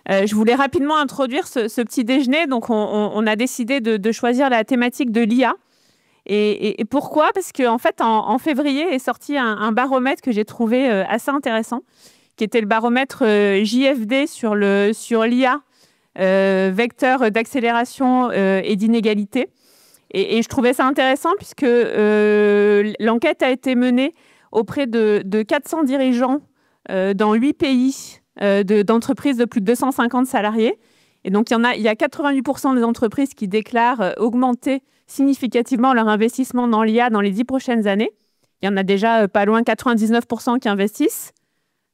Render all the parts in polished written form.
Je voulais rapidement introduire ce petit déjeuner. Donc, on a décidé de choisir la thématique de l'IA. Et pourquoi? Parce qu'en fait, en février est sorti un baromètre que j'ai trouvé assez intéressant, qui était le baromètre JFD sur l'IA, vecteur d'accélération et d'inégalité. Et je trouvais ça intéressant puisque l'enquête a été menée auprès de 400 dirigeants dans 8 pays d'entreprises de plus de 250 salariés. Et donc, il y a 88% des entreprises qui déclarent augmenter significativement leur investissement dans l'IA dans les 10 prochaines années. Il y en a déjà pas loin 99% qui investissent.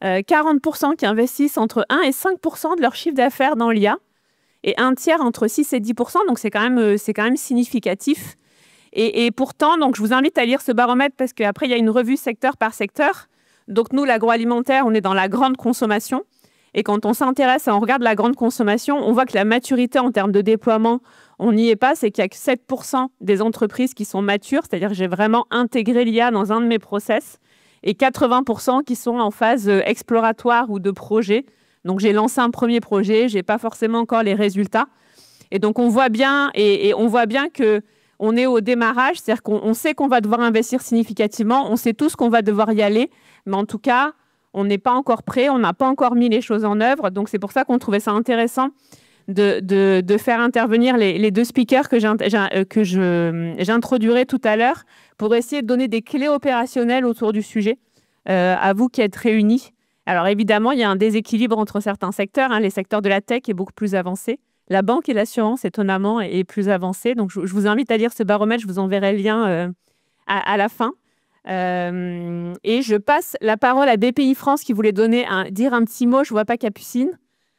40% qui investissent entre 1 et 5% de leur chiffre d'affaires dans l'IA. Et un tiers entre 6 et 10%. Donc, c'est quand même significatif. Et pourtant, donc, je vous invite à lire ce baromètre parce qu'après, il y a une revue secteur par secteur. Donc, nous, l'agroalimentaire, on est dans la grande consommation. Et quand on s'intéresse et on regarde la grande consommation, on voit que la maturité en termes de déploiement, on n'y est pas. C'est qu'il n'y a que 7% des entreprises qui sont matures. C'est-à-dire que j'ai vraiment intégré l'IA dans un de mes process. Et 80% qui sont en phase exploratoire ou de projet. Donc, j'ai lancé un premier projet. Je n'ai pas forcément encore les résultats. Et donc, on voit bien, on voit bien qu'on est au démarrage. C'est-à-dire qu'on sait qu'on va devoir investir significativement. On sait tous qu'on va devoir y aller. Mais en tout cas, on n'est pas encore prêt, on n'a pas encore mis les choses en œuvre. Donc, c'est pour ça qu'on trouvait ça intéressant de faire intervenir les deux speakers que j'introduirai tout à l'heure pour essayer de donner des clés opérationnelles autour du sujet à vous qui êtes réunis. Alors, évidemment, il y a un déséquilibre entre certains secteurs. Les secteurs de la tech est beaucoup plus avancé. La banque et l'assurance, étonnamment, est plus avancée. Donc, je vous invite à lire ce baromètre. Je vous enverrai le lien à la fin. Et je passe la parole à BPI France qui voulait dire un petit mot. Je ne vois pas Capucine.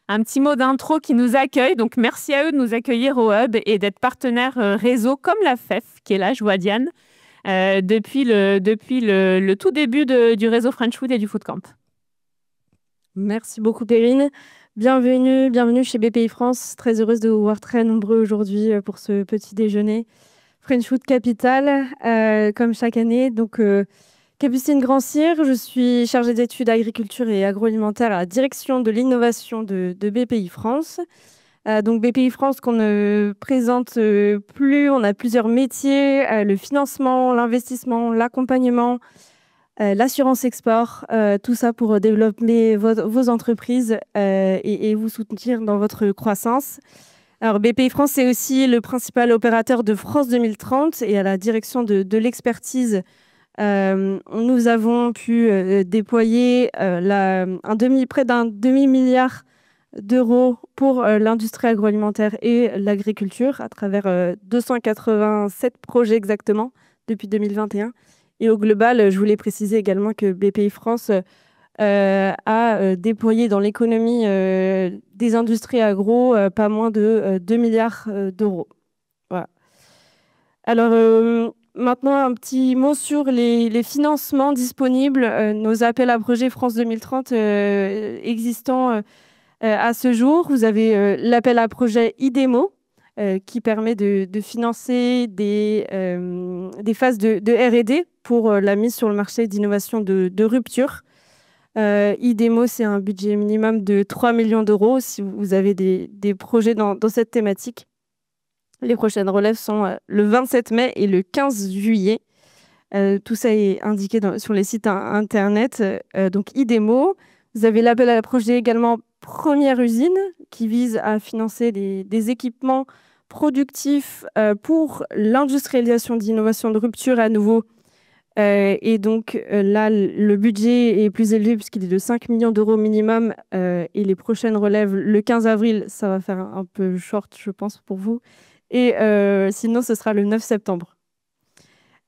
Un petit mot d'intro qui nous accueille. Donc, merci à eux de nous accueillir au Hub et d'être partenaires réseau comme la FEF, qui est là, je vois Diane, depuis le tout début du réseau French Food et du Food Camp. Merci beaucoup, Perrine. Bienvenue chez BPI France. Très heureuse de vous voir très nombreux aujourd'hui pour ce petit déjeuner. French Food Capital, comme chaque année. Donc, Capucine Grand-Cyr, je suis chargée d'études agriculture et agroalimentaire à la direction de l'innovation de BPI France. Donc, BPI France qu'on ne présente plus, on a plusieurs métiers, le financement, l'investissement, l'accompagnement, l'assurance export, tout ça pour développer vos entreprises et vous soutenir dans votre croissance. Alors, BPI France, c'est aussi le principal opérateur de France 2030 et à la direction de l'expertise, nous avons pu déployer près d'un demi-milliard d'euros pour l'industrie agroalimentaire et l'agriculture à travers 287 projets exactement depuis 2021. Et au global, je voulais préciser également que BPI France a déployé dans l'économie des industries agro pas moins de 2 milliards d'euros. Voilà. Alors, maintenant, un petit mot sur les financements disponibles, nos appels à projets France 2030 existants à ce jour. Vous avez l'appel à projet IDEMO qui permet de financer des phases de R&D pour la mise sur le marché d'innovation de rupture. IDEMO, c'est un budget minimum de 3 millions d'euros si vous avez des projets dans cette thématique. Les prochaines relèves sont le 27 mai et le 15 juillet. Tout ça est indiqué sur les sites internet. Donc, IDEMO. Vous avez l'appel à projet également Première usine qui vise à financer des équipements productifs pour l'industrialisation d'innovation de rupture à nouveau. Et donc là, le budget est plus élevé puisqu'il est de 5 millions d'euros minimum et les prochaines relèves le 15 avril, ça va faire un peu short, je pense, pour vous. Et sinon, ce sera le 9 septembre.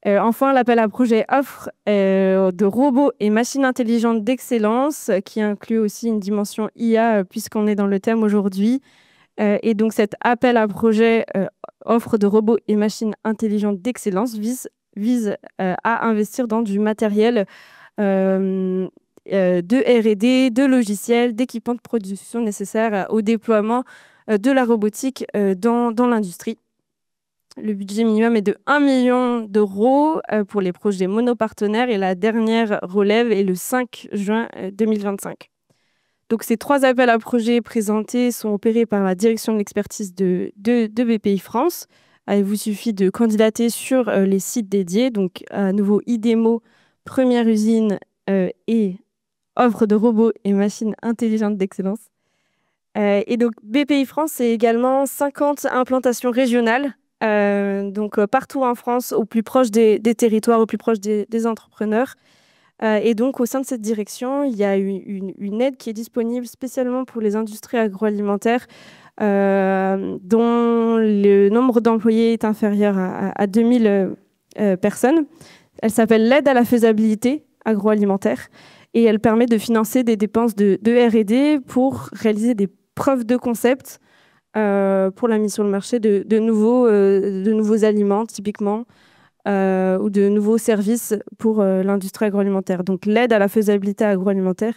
Enfin, l'appel à projet offre de robots et machines intelligentes d'excellence qui inclut aussi une dimension IA puisqu'on est dans le thème aujourd'hui. Et donc, cet appel à projet offre de robots et machines intelligentes d'excellence vise à investir dans du matériel de R&D, de logiciels, d'équipements de production nécessaires au déploiement de la robotique dans l'industrie. Le budget minimum est de 1 million d'euros pour les projets monopartenaires et la dernière relève est le 5 juin 2025. Donc, ces 3 appels à projets présentés sont opérés par la direction de l'expertise de BPI France. Il vous suffit de candidater sur les sites dédiés. Donc, à nouveau, IDEMO, première usine et offre de robots et machines intelligentes d'excellence. Et donc, BPI France, c'est également 50 implantations régionales, donc partout en France, au plus proche des territoires, au plus proche des entrepreneurs. Et donc, au sein de cette direction, il y a une aide qui est disponible spécialement pour les industries agroalimentaires dont le nombre d'employés est inférieur à 2000 personnes. Elle s'appelle l'aide à la faisabilité agroalimentaire et elle permet de financer des dépenses de R&D pour réaliser des preuves de concept pour la mise sur le marché de nouveaux aliments, typiquement, ou de nouveaux services pour l'industrie agroalimentaire. Donc, l'aide à la faisabilité agroalimentaire.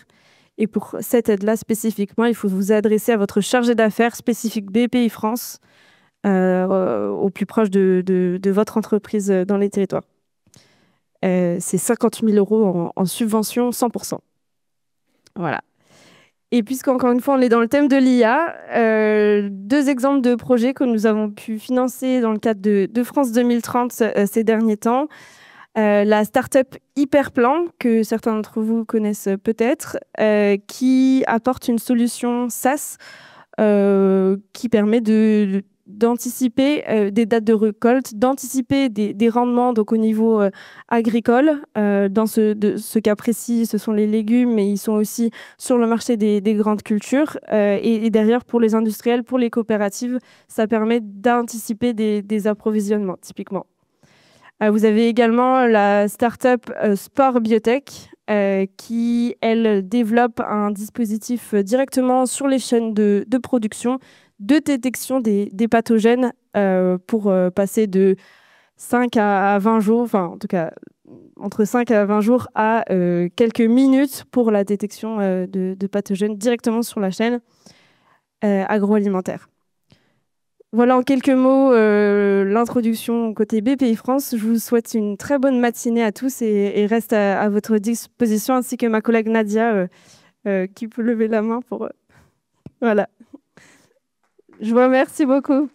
Et pour cette aide-là, spécifiquement, il faut vous adresser à votre chargé d'affaires spécifique BPI France, au plus proche de votre entreprise dans les territoires. C'est 50 000 € en subvention 100%. Voilà. Et puisqu'encore une fois, on est dans le thème de l'IA, 2 exemples de projets que nous avons pu financer dans le cadre de France 2030 ces derniers temps. La start-up Hyperplan, que certains d'entre vous connaissent peut-être, qui apporte une solution SaaS qui permet d'anticiper des dates de récolte, d'anticiper des rendements donc au niveau agricole. Dans ce cas précis, ce sont les légumes, mais ils sont aussi sur le marché des grandes cultures. Et derrière, pour les industriels, pour les coopératives, ça permet d'anticiper des approvisionnements, typiquement. Vous avez également la start-up Sport Biotech, qui, elle, développe un dispositif directement sur les chaînes de production de détection des pathogènes pour passer de 5 à 20 jours, enfin en tout cas entre 5 à 20 jours à quelques minutes pour la détection de pathogènes directement sur la chaîne agroalimentaire. Voilà en quelques mots l'introduction côté BPI France. Je vous souhaite une très bonne matinée à tous et reste à votre disposition, ainsi que ma collègue Nadia qui peut lever la main pour... Voilà. Je vous remercie beaucoup.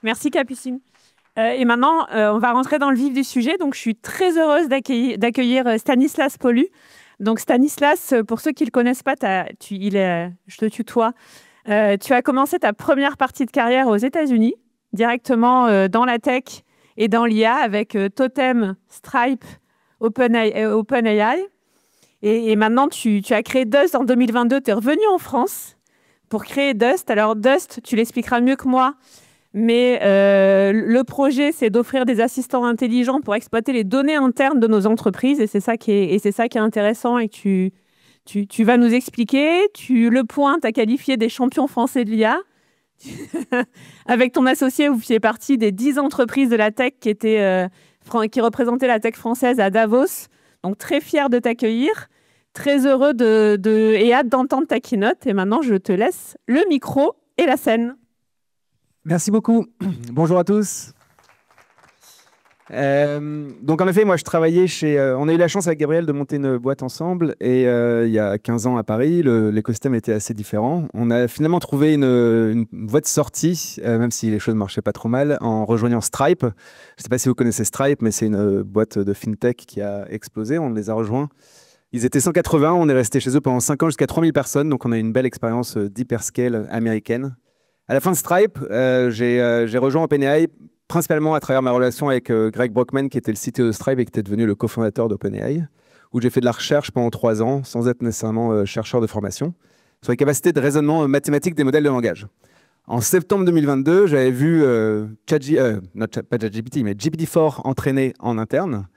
Merci Capucine. Et maintenant, on va rentrer dans le vif du sujet. Donc, je suis très heureuse d'accueillir Stanislas Paulu. Donc, Stanislas, pour ceux qui ne le connaissent pas, je te tutoie. Tu as commencé ta première partie de carrière aux États-Unis, directement dans la tech et dans l'IA avec Totem, Stripe, OpenAI. Et maintenant, tu as créé Dust en 2022. Tu es revenu en France pour créer Dust. Alors, Dust, tu l'expliqueras mieux que moi, mais le projet, c'est d'offrir des assistants intelligents pour exploiter les données internes de nos entreprises. Et c'est ça qui est intéressant et que tu vas nous expliquer. Le Point t'a qualifié des champions français de l'IA. Avec ton associé, vous faisiez partie des 10 entreprises de la tech qui représentaient la tech française à Davos. Donc, très fier de t'accueillir. Très heureux et hâte d'entendre ta keynote. Et maintenant, je te laisse le micro et la scène. Merci beaucoup. Bonjour à tous. Donc en effet, moi je travaillais on a eu la chance avec Gabriel de monter une boîte ensemble et il y a 15 ans à Paris, l'écosystème était assez différent. On a finalement trouvé une voie de sortie, même si les choses ne marchaient pas trop mal, en rejoignant Stripe. Je ne sais pas si vous connaissez Stripe, mais c'est une boîte de fintech qui a explosé. On les a rejoints. Ils étaient 180, on est resté chez eux pendant 5 ans jusqu'à 3000 personnes, donc on a eu une belle expérience d'hyperscale américaine. À la fin de Stripe, j'ai rejoint OpenAI principalement à travers ma relation avec Greg Brockman, qui était le CTO de Stripe et qui était devenu le cofondateur d'OpenAI, où j'ai fait de la recherche pendant 3 ans, sans être nécessairement chercheur de formation, sur les capacités de raisonnement mathématique des modèles de langage. En septembre 2022, j'avais vu pas ChatGPT, mais GPT-4 entraîné en interne.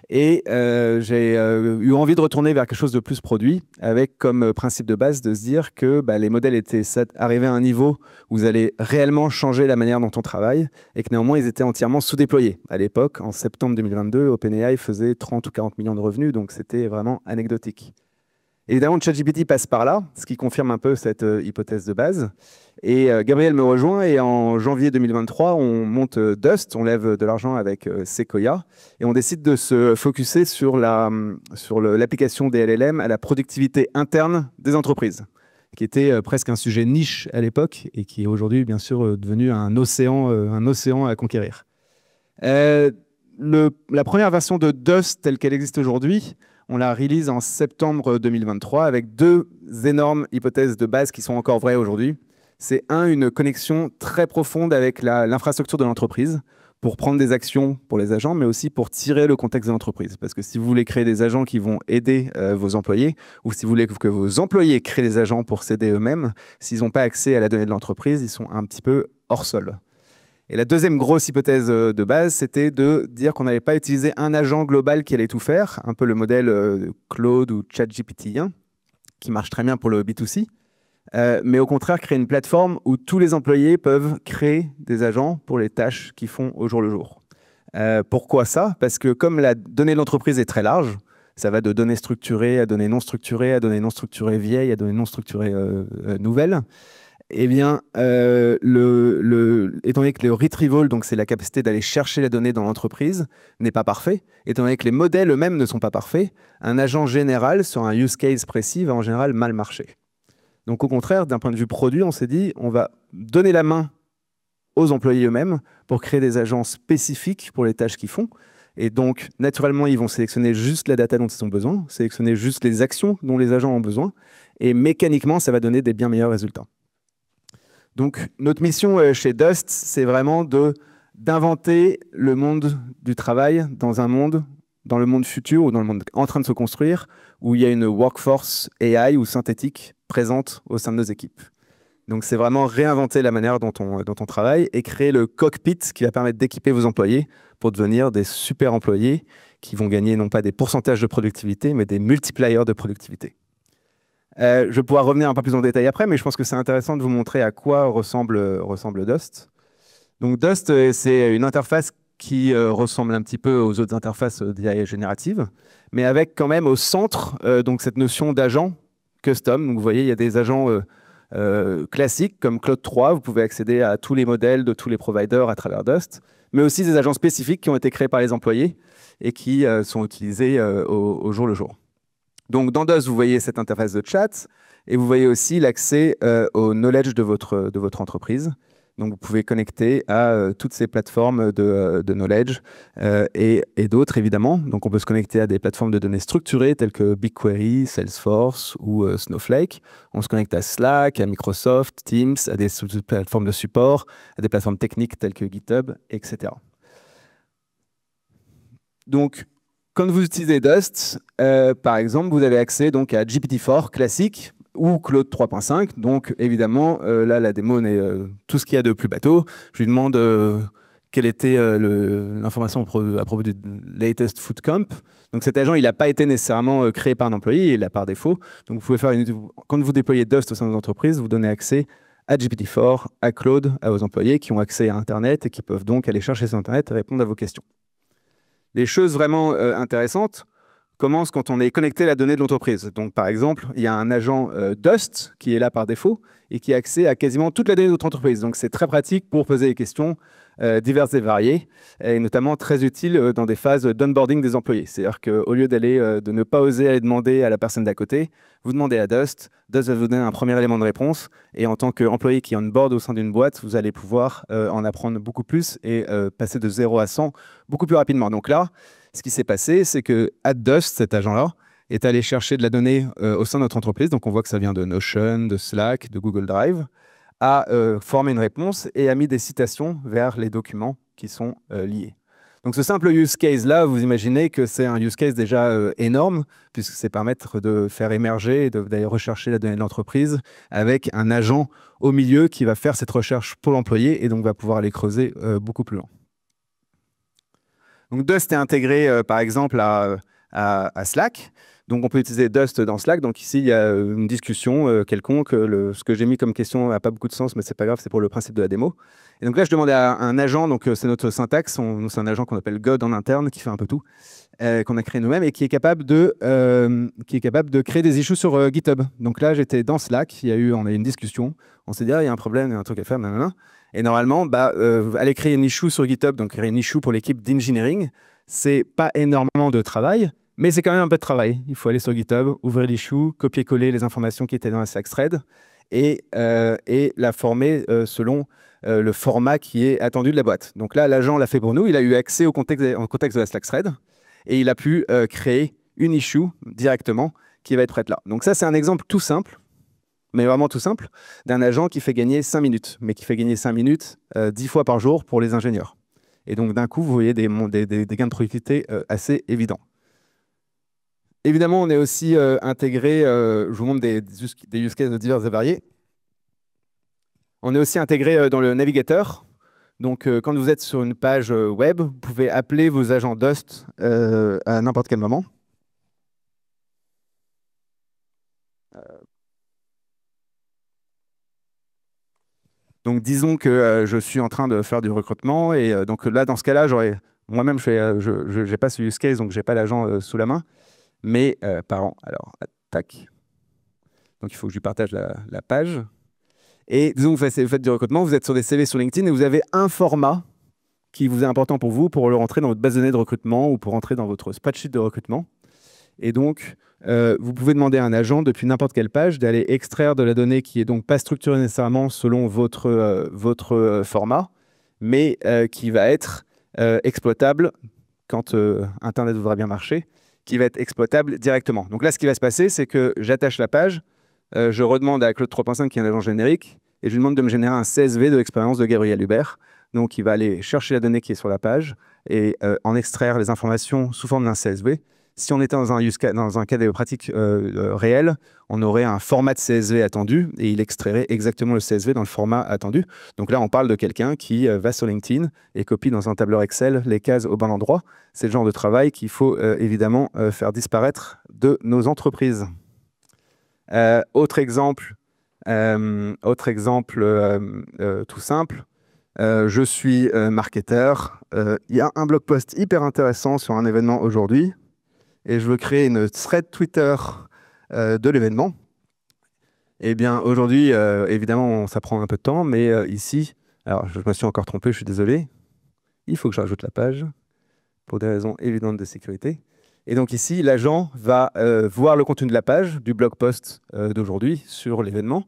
Et j'ai eu envie de retourner vers quelque chose de plus produit, avec comme principe de base de se dire que les modèles étaient arrivés à un niveau où vous allez réellement changer la manière dont on travaille, et que néanmoins, ils étaient entièrement sous-déployés. À l'époque, en septembre 2022, OpenAI faisait 30 ou 40 millions de revenus, donc c'était vraiment anecdotique. Évidemment, ChatGPT passe par là, ce qui confirme un peu cette hypothèse de base. Et Gabriel me rejoint et en janvier 2023, on monte Dust, on lève de l'argent avec Sequoia et on décide de se focuser sur l'application des LLM à la productivité interne des entreprises, qui était presque un sujet niche à l'époque et qui est aujourd'hui, bien sûr, devenu un océan à conquérir. La première version de Dust, telle qu'elle existe aujourd'hui, on la release en septembre 2023 avec deux énormes hypothèses de base qui sont encore vraies aujourd'hui. C'est une connexion très profonde avec l'infrastructure de l'entreprise pour prendre des actions pour les agents, mais aussi pour tirer le contexte de l'entreprise. Parce que si vous voulez créer des agents qui vont aider vos employés, ou si vous voulez que vos employés créent des agents pour s'aider eux-mêmes, s'ils n'ont pas accès à la donnée de l'entreprise, ils sont un petit peu hors sol. Et la deuxième grosse hypothèse de base, c'était de dire qu'on n'allait pas utiliser un agent global qui allait tout faire, un peu le modèle Claude ou ChatGPT, qui marche très bien pour le B2C, mais au contraire créer une plateforme où tous les employés peuvent créer des agents pour les tâches qu'ils font au jour le jour. Pourquoi ça? Parce que comme la donnée de l'entreprise est très large, ça va de données structurées à données non structurées, à données non structurées vieilles, à données non structurées nouvelles. Eh bien, étant donné que le retrieval, donc c'est la capacité d'aller chercher les données dans l'entreprise, n'est pas parfait, étant donné que les modèles eux-mêmes ne sont pas parfaits, un agent général sur un use case précis va en général mal marcher. Donc au contraire, d'un point de vue produit, on s'est dit, on va donner la main aux employés eux-mêmes pour créer des agents spécifiques pour les tâches qu'ils font. Et donc, naturellement, ils vont sélectionner juste la data dont ils ont besoin, sélectionner juste les actions dont les agents ont besoin, et mécaniquement, ça va donner des bien meilleurs résultats. Donc, notre mission chez Dust, c'est vraiment d'inventer le monde du travail dans le monde futur ou dans le monde en train de se construire, où il y a une workforce AI ou synthétique présente au sein de nos équipes. Donc, c'est vraiment réinventer la manière dont on travaille et créer le cockpit qui va permettre d'équiper vos employés pour devenir des super employés qui vont gagner non pas des pourcentages de productivité, mais des multipliers de productivité. Je vais pouvoir revenir un peu plus en détail après, mais je pense que c'est intéressant de vous montrer à quoi ressemble Dust. Donc Dust, c'est une interface qui ressemble un petit peu aux autres interfaces d'IA générative, mais avec quand même au centre donc cette notion d'agent custom. Donc vous voyez, il y a des agents classiques comme Claude 3, vous pouvez accéder à tous les modèles de tous les providers à travers Dust, mais aussi des agents spécifiques qui ont été créés par les employés et qui sont utilisés au jour le jour. Donc, dans Dust, vous voyez cette interface de chat et vous voyez aussi l'accès au knowledge de votre entreprise. Donc, vous pouvez connecter à toutes ces plateformes de knowledge et d'autres, évidemment. Donc, on peut se connecter à des plateformes de données structurées telles que BigQuery, Salesforce ou Snowflake. On se connecte à Slack, à Microsoft, Teams, à des plateformes de support, à des plateformes techniques telles que GitHub, etc. Donc, quand vous utilisez Dust, par exemple, vous avez accès donc, à GPT-4 classique ou Claude 3.5. Donc, évidemment, là, la démo est tout ce qu'il y a de plus bateau. Je lui demande quelle était l'information à propos du latest food camp. Donc, cet agent, il n'a pas été nécessairement créé par un employé, il l'a par défaut. Donc, vous pouvez faire quand vous déployez Dust au sein de l'entreprise, vous donnez accès à GPT-4, à Claude, à vos employés qui ont accès à Internet et qui peuvent donc aller chercher sur Internet et répondre à vos questions. Les choses vraiment intéressantes commencent quand on est connecté à la donnée de l'entreprise. Donc, par exemple, il y a un agent Dust qui est là par défaut et qui a accès à quasiment toute la donnée de notre entreprise. Donc, c'est très pratique pour poser des questions diverses et variées, et notamment très utile dans des phases d'onboarding des employés. C'est-à-dire qu'au lieu de ne pas oser aller demander à la personne d'à côté, vous demandez à Dust, Dust va vous donner un premier élément de réponse, et en tant qu'employé qui onboard au sein d'une boîte, vous allez pouvoir en apprendre beaucoup plus et passer de 0 à 100 beaucoup plus rapidement. Donc là, ce qui s'est passé, c'est que Dust, cet agent-là, est allé chercher de la donnée au sein de notre entreprise. Donc on voit que ça vient de Notion, de Slack, de Google Drive, a formé une réponse et a mis des citations vers les documents qui sont liés. Donc ce simple use case-là, vous imaginez que c'est un use case déjà énorme, puisque c'est permettre de faire émerger et d'aller rechercher la donnée de l'entreprise avec un agent au milieu qui va faire cette recherche pour l'employé et donc va pouvoir aller creuser beaucoup plus loin. Donc Dust est intégré par exemple à Slack. Donc, on peut utiliser Dust dans Slack. Donc, ici, il y a une discussion quelconque. Ce que j'ai mis comme question n'a pas beaucoup de sens, mais c'est pas grave, c'est pour le principe de la démo. Et donc là, je demandais à un agent, donc c'est notre syntaxe, c'est un agent qu'on appelle God en interne, qui fait un peu tout, qu'on a créé nous-mêmes et qui est capable de créer des issues sur GitHub. Donc là, j'étais dans Slack, on a eu une discussion, on s'est dit, ah, il y a un problème, il y a un truc à faire, nanana. Et normalement, aller créer une issue sur GitHub, donc créer une issue pour l'équipe d'engineering, c'est pas énormément de travail, mais c'est quand même un peu de travail. Il faut aller sur GitHub, ouvrir l'issue, copier-coller les informations qui étaient dans la Slack thread et la former selon le format qui est attendu de la boîte. Donc là, l'agent l'a fait pour nous. Il a eu accès au contexte de la Slack thread et il a pu créer une issue directement qui va être prête là. Donc ça, c'est un exemple tout simple, mais vraiment tout simple, d'un agent qui fait gagner 5 minutes, mais qui fait gagner 5 minutes 10 fois par jour pour les ingénieurs. Et donc, d'un coup, vous voyez des gains de productivité assez évidents. Évidemment, on est aussi intégré, je vous montre des use cases divers et variés. On est aussi intégré dans le navigateur. Donc, quand vous êtes sur une page web, vous pouvez appeler vos agents Dust à n'importe quel moment. Donc, disons que je suis en train de faire du recrutement. Et donc là, dans ce cas-là, moi-même, je n'ai pas ce use case, donc je n'ai pas l'agent sous la main. Mais parents, alors, tac. Donc, il faut que je lui partage la page. Et disons que vous faites du recrutement, vous êtes sur des CV sur LinkedIn et vous avez un format qui vous est important pour vous pour le rentrer dans votre base de données de recrutement ou pour rentrer dans votre spreadsheet de recrutement. Et donc, vous pouvez demander à un agent depuis n'importe quelle page d'aller extraire de la donnée qui est donc pas structurée nécessairement selon votre format, mais qui va être exploitable quand Internet voudra bien marcher, qui va être exploitable directement. Donc là, ce qui va se passer, c'est que j'attache la page, je redemande à Claude 3.5, qui est un agent générique, et je lui demande de me générer un CSV de l'expérience de Gabriel Hubert. Donc, il va aller chercher la donnée qui est sur la page et en extraire les informations sous forme d'un CSV. Si on était dans un cas de pratique réel, on aurait un format de CSV attendu et il extrairait exactement le CSV dans le format attendu. Donc là, on parle de quelqu'un qui va sur LinkedIn et copie dans un tableur Excel les cases au bon endroit. C'est le genre de travail qu'il faut évidemment faire disparaître de nos entreprises. Autre exemple tout simple. Je suis marketeur. Il y a un blog post hyper intéressant sur un événement aujourd'hui. Et je veux créer une thread Twitter de l'événement. Eh bien, aujourd'hui, évidemment, ça prend un peu de temps, mais ici, alors je me suis encore trompé, je suis désolé. Il faut que je rajoute la page pour des raisons évidentes de sécurité. Et donc ici, l'agent va voir le contenu de la page du blog post d'aujourd'hui sur l'événement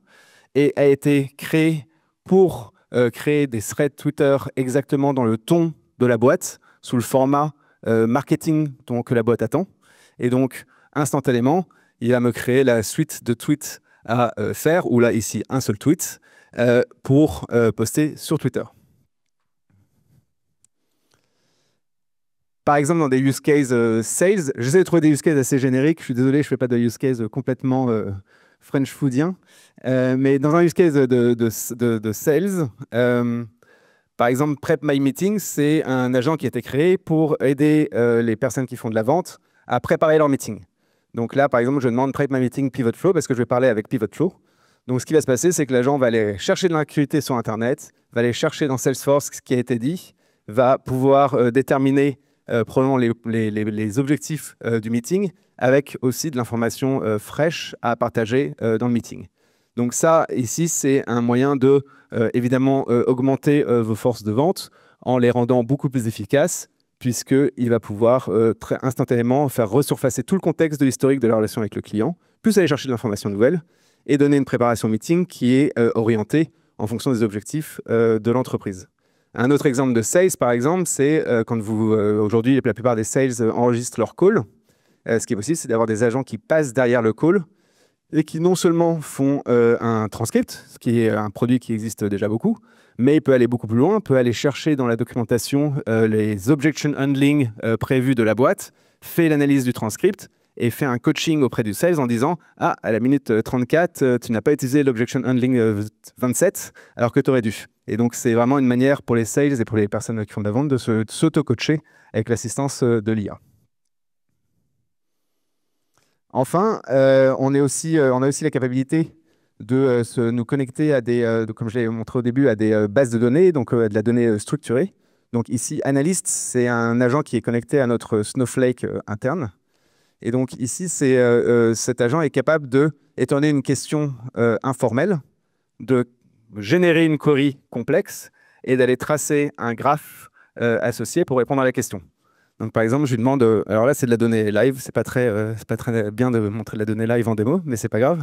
et a été créé pour créer des threads Twitter exactement dans le ton de la boîte, sous le format marketing que la boîte attend. Et donc, instantanément, il va me créer la suite de tweets à faire, ou là, ici, un seul tweet, pour poster sur Twitter. Par exemple, dans des use cases sales, j'essaie de trouver des use cases assez génériques. Je suis désolé, je ne fais pas de use case complètement French foodien. Mais dans un use case de sales, par exemple, Prep My Meeting, c'est un agent qui a été créé pour aider les personnes qui font de la vente à préparer leur meeting. Donc là, par exemple, je demande Prep My Meeting Pivot Flow parce que je vais parler avec Pivot Flow. Donc ce qui va se passer, c'est que l'agent va aller chercher de l'actualité sur Internet, va aller chercher dans Salesforce ce qui a été dit, va pouvoir déterminer probablement les objectifs du meeting avec aussi de l'information fraîche à partager dans le meeting. Donc ça, ici, c'est un moyen de, évidemment, augmenter vos forces de vente en les rendant beaucoup plus efficaces, puisqu'il va pouvoir très instantanément faire resurfacer tout le contexte de l'historique de la relation avec le client, plus aller chercher de l'information nouvelle et donner une préparation meeting qui est orientée en fonction des objectifs de l'entreprise. Un autre exemple de sales, par exemple, c'est quand aujourd'hui, la plupart des sales enregistrent leur call. Ce qui est possible, c'est d'avoir des agents qui passent derrière le call et qui non seulement font un transcript, ce qui est un produit qui existe déjà beaucoup, mais il peut aller beaucoup plus loin, peut aller chercher dans la documentation les objection handling prévus de la boîte, fait l'analyse du transcript et fait un coaching auprès du sales en disant « Ah, à la minute 34, tu n'as pas utilisé l'objection handling 27, alors que tu aurais dû. » Et donc, c'est vraiment une manière pour les sales et pour les personnes qui font de la vente de s'auto-coacher avec l'assistance de l'IA. Enfin, on a aussi la capacité de nous connecter à des, comme je l'ai montré au début, à des bases de données, donc de la donnée structurée. Donc ici, Analyst, c'est un agent qui est connecté à notre Snowflake interne. Et donc ici, cet agent est capable de étonner une question informelle, de générer une query complexe et d'aller tracer un graphe associé pour répondre à la question. Donc par exemple, je lui demande, alors là c'est de la donnée live, c'est pas très bien de montrer de la donnée live en démo, mais c'est pas grave.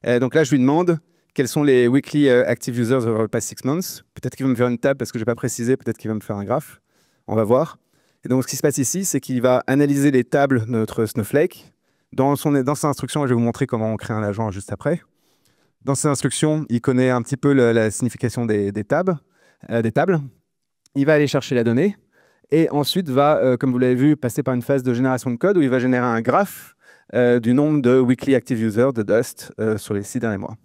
Donc là je lui demande quels sont les weekly active users over the past 6 months. Peut-être qu'il va me faire une table parce que je n'ai pas précisé, peut-être qu'il va me faire un graphe. On va voir. Et donc ce qui se passe ici, c'est qu'il va analyser les tables de notre Snowflake. Dans sa instruction, je vais vous montrer comment on crée un agent juste après. Dans ses instructions, il connaît un petit peu la signification des tables. Il va aller chercher la donnée et ensuite va, comme vous l'avez vu, passer par une phase de génération de code où il va générer un graphe du nombre de weekly active users de Dust sur les 6 derniers mois.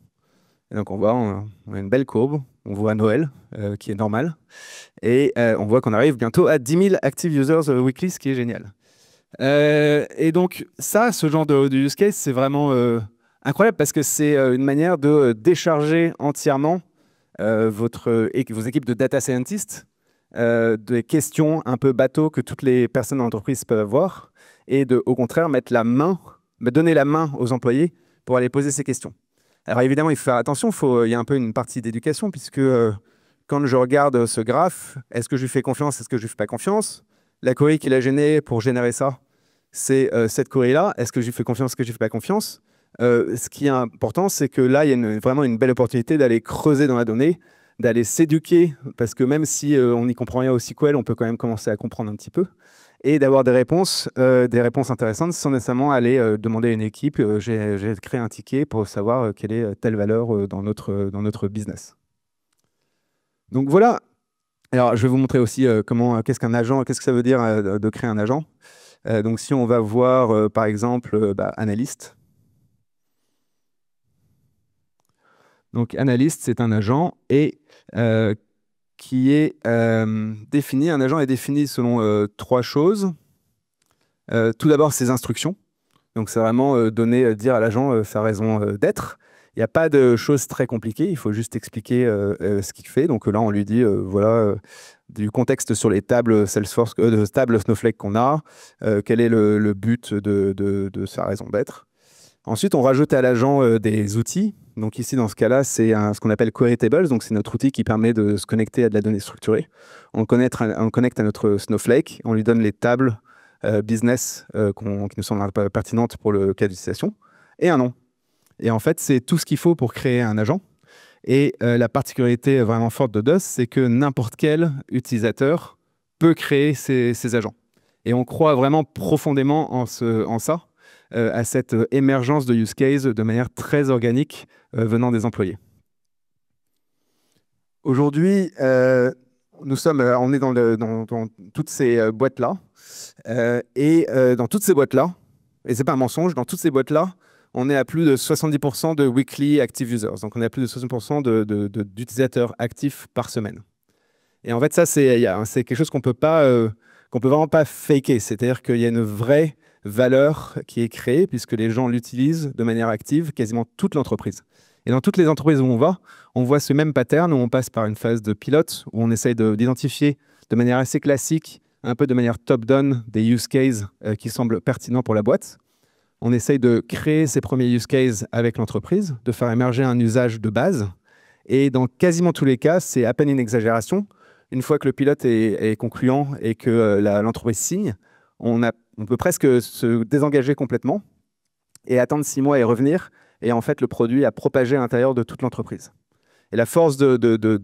Et donc on a une belle courbe, on voit Noël qui est normal et on voit qu'on arrive bientôt à 10 000 active users weekly, ce qui est génial. Et donc ça, ce genre de use case, c'est vraiment incroyable parce que c'est une manière de décharger entièrement vos équipes de data scientists des questions un peu bateaux que toutes les personnes dans l'entreprise peuvent avoir et au contraire donner la main aux employés pour aller poser ces questions. Alors évidemment, il faut faire attention, il y a un peu une partie d'éducation puisque quand je regarde ce graphe, est-ce que je lui fais confiance, est-ce que je lui fais pas confiance? La query qu'il a générée pour générer ça, c'est cette query-là. Est-ce que je lui fais confiance, est-ce que je lui fais pas confiance? Ce qui est important, c'est que là, il y a vraiment une belle opportunité d'aller creuser dans la donnée, d'aller s'éduquer, parce que même si on n'y comprend rien au SQL, on peut quand même commencer à comprendre un petit peu, et d'avoir des réponses intéressantes sans nécessairement aller demander à une équipe, j'ai créé un ticket pour savoir quelle est telle valeur dans notre business. Donc voilà. Alors, je vais vous montrer aussi qu'est-ce qu'un agent, qu'est-ce que ça veut dire de créer un agent. Donc, si on va voir, par exemple, Analyst. Donc, Analyst, c'est un agent et qui est défini. Un agent est défini selon 3 choses. Tout d'abord, ses instructions. Donc, c'est vraiment dire à l'agent sa raison d'être. Il n'y a pas de choses très compliquées. Il faut juste expliquer ce qu'il fait. Donc là, on lui dit, voilà, du contexte sur les tables Salesforce, tables Snowflake qu'on a, quel est le but de sa raison d'être. Ensuite, on rajoute à l'agent des outils. Donc ici, dans ce cas-là, c'est ce qu'on appelle Query Tables. Donc c'est notre outil qui permet de se connecter à de la donnée structurée. On connecte à notre Snowflake. On lui donne les tables business qui nous semblent pertinentes pour le cas d'utilisation et un nom. Et en fait, c'est tout ce qu'il faut pour créer un agent. Et la particularité vraiment forte de Dust, c'est que n'importe quel utilisateur peut créer ces agents. Et on croit vraiment profondément en ça, à cette émergence de use case de manière très organique venant des employés. Aujourd'hui, on est dans toutes ces boîtes-là. Et dans toutes ces boîtes-là, et c'est pas un mensonge, dans toutes ces boîtes-là, on est à plus de 70% de weekly active users. Donc, on est à plus de 60% d'utilisateurs actifs par semaine. Et en fait, ça, c'est quelque chose qu'on peut vraiment pas faker. C'est-à-dire qu'il y a une vraie valeur qui est créée puisque les gens l'utilisent de manière active, quasiment toute l'entreprise. Et dans toutes les entreprises où on voit ce même pattern où on passe par une phase de pilote, où on essaye d'identifier de manière assez classique, un peu de manière top-down, des use cases qui semblent pertinents pour la boîte. On essaye de créer ces premiers use cases avec l'entreprise, de faire émerger un usage de base. Et dans quasiment tous les cas, c'est à peine une exagération. Une fois que le pilote est concluant et que l'entreprise signe, on peut presque se désengager complètement et attendre 6 mois et revenir. Et en fait, le produit a propagé à l'intérieur de toute l'entreprise. Et la force de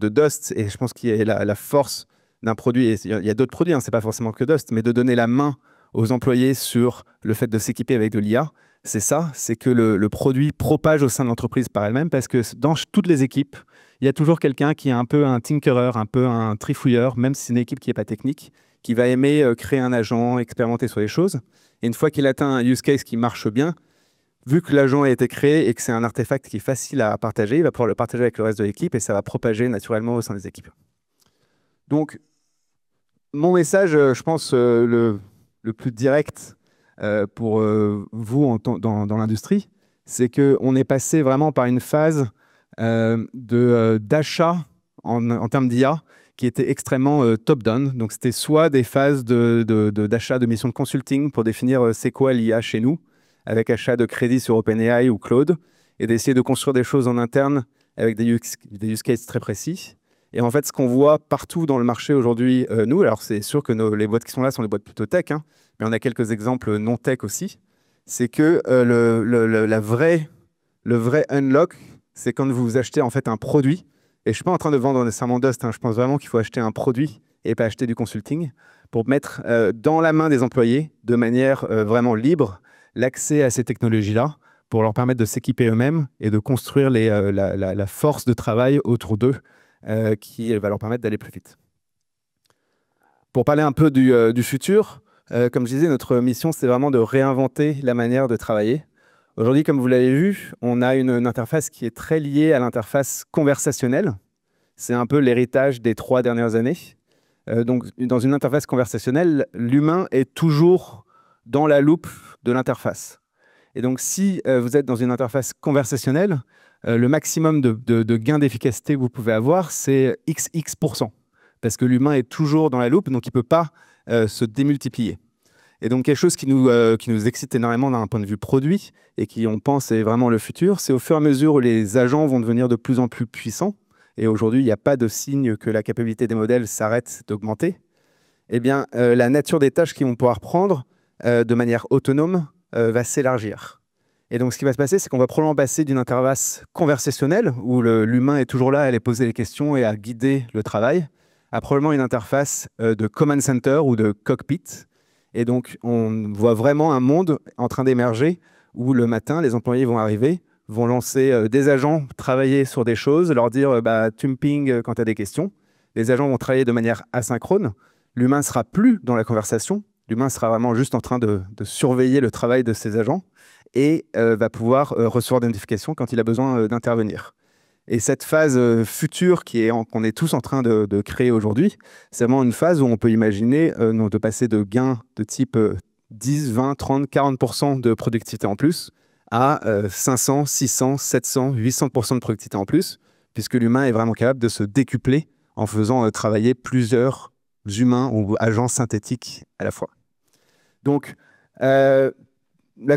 Dust, et je pense qu'il y a la force d'un produit, et il y a d'autres produits, hein, c'est pas forcément que Dust, mais de donner la main aux employés sur le fait de s'équiper avec de l'IA, c'est que le produit propage au sein de l'entreprise par elle-même, parce que dans toutes les équipes, il y a toujours quelqu'un qui est un peu un tinkerer, un peu un trifouilleur, même si c'est une équipe qui n'est pas technique, qui va aimer créer un agent, expérimenter sur les choses. Et une fois qu'il atteint un use case qui marche bien, vu que l'agent a été créé et que c'est un artefact qui est facile à partager, il va pouvoir le partager avec le reste de l'équipe et ça va propager naturellement au sein des équipes. Donc, mon message, je pense, le plus direct pour vous dans l'industrie, c'est qu'on est passé vraiment par une phase d'achat en termes d'IA qui était extrêmement top-down. Donc, c'était soit des phases d'achat de missions de consulting pour définir c'est quoi l'IA chez nous, avec achat de crédits sur OpenAI ou Claude, et d'essayer de construire des choses en interne avec des use cases très précis. Et en fait, ce qu'on voit partout dans le marché aujourd'hui, nous, alors c'est sûr que les boîtes qui sont là sont des boîtes plutôt tech, hein, mais on a quelques exemples non tech aussi, c'est que le vrai unlock, c'est quand vous achetez en fait un produit. Et je ne suis pas en train de vendre nécessairement Dust, hein, je pense vraiment qu'il faut acheter un produit et pas acheter du consulting pour mettre dans la main des employés de manière vraiment libre l'accès à ces technologies-là pour leur permettre de s'équiper eux-mêmes et de construire la force de travail autour d'eux qui va leur permettre d'aller plus vite. Pour parler un peu du futur, comme je disais, notre mission, c'est vraiment de réinventer la manière de travailler. Aujourd'hui, comme vous l'avez vu, on a une interface qui est très liée à l'interface conversationnelle. C'est un peu l'héritage des 3 dernières années. Donc, dans une interface conversationnelle, l'humain est toujours dans la loupe de l'interface. Et donc, si vous êtes dans une interface conversationnelle, le maximum de gain d'efficacité que vous pouvez avoir, c'est XX%. Parce que l'humain est toujours dans la loupe, donc il ne peut pas se démultiplier. Et donc, quelque chose qui nous excite énormément d'un point de vue produit et qui, on pense, est vraiment le futur, c'est au fur et à mesure où les agents vont devenir de plus en plus puissants, et aujourd'hui, il n'y a pas de signe que la capacité des modèles s'arrête d'augmenter, eh bien, la nature des tâches qu'ils vont pouvoir prendre de manière autonome va s'élargir. Et donc, ce qui va se passer, c'est qu'on va probablement passer d'une interface conversationnelle, où l'humain est toujours là à aller poser les questions et à guider le travail, à probablement une interface de command center ou de cockpit. Et donc, on voit vraiment un monde en train d'émerger où le matin, les employés vont arriver, vont lancer des agents, travailler sur des choses, leur dire tu me pinges quand tu as des questions. Les agents vont travailler de manière asynchrone. L'humain ne sera plus dans la conversation. L'humain sera vraiment juste en train de surveiller le travail de ses agents et va pouvoir recevoir des notifications quand il a besoin d'intervenir. Et cette phase future qu'on est tous en train de créer aujourd'hui, c'est vraiment une phase où on peut imaginer de passer de gains de type 10, 20, 30, 40% de productivité en plus à 500, 600, 700, 800% de productivité en plus, puisque l'humain est vraiment capable de se décupler en faisant travailler plusieurs humains ou agents synthétiques à la fois. Donc, la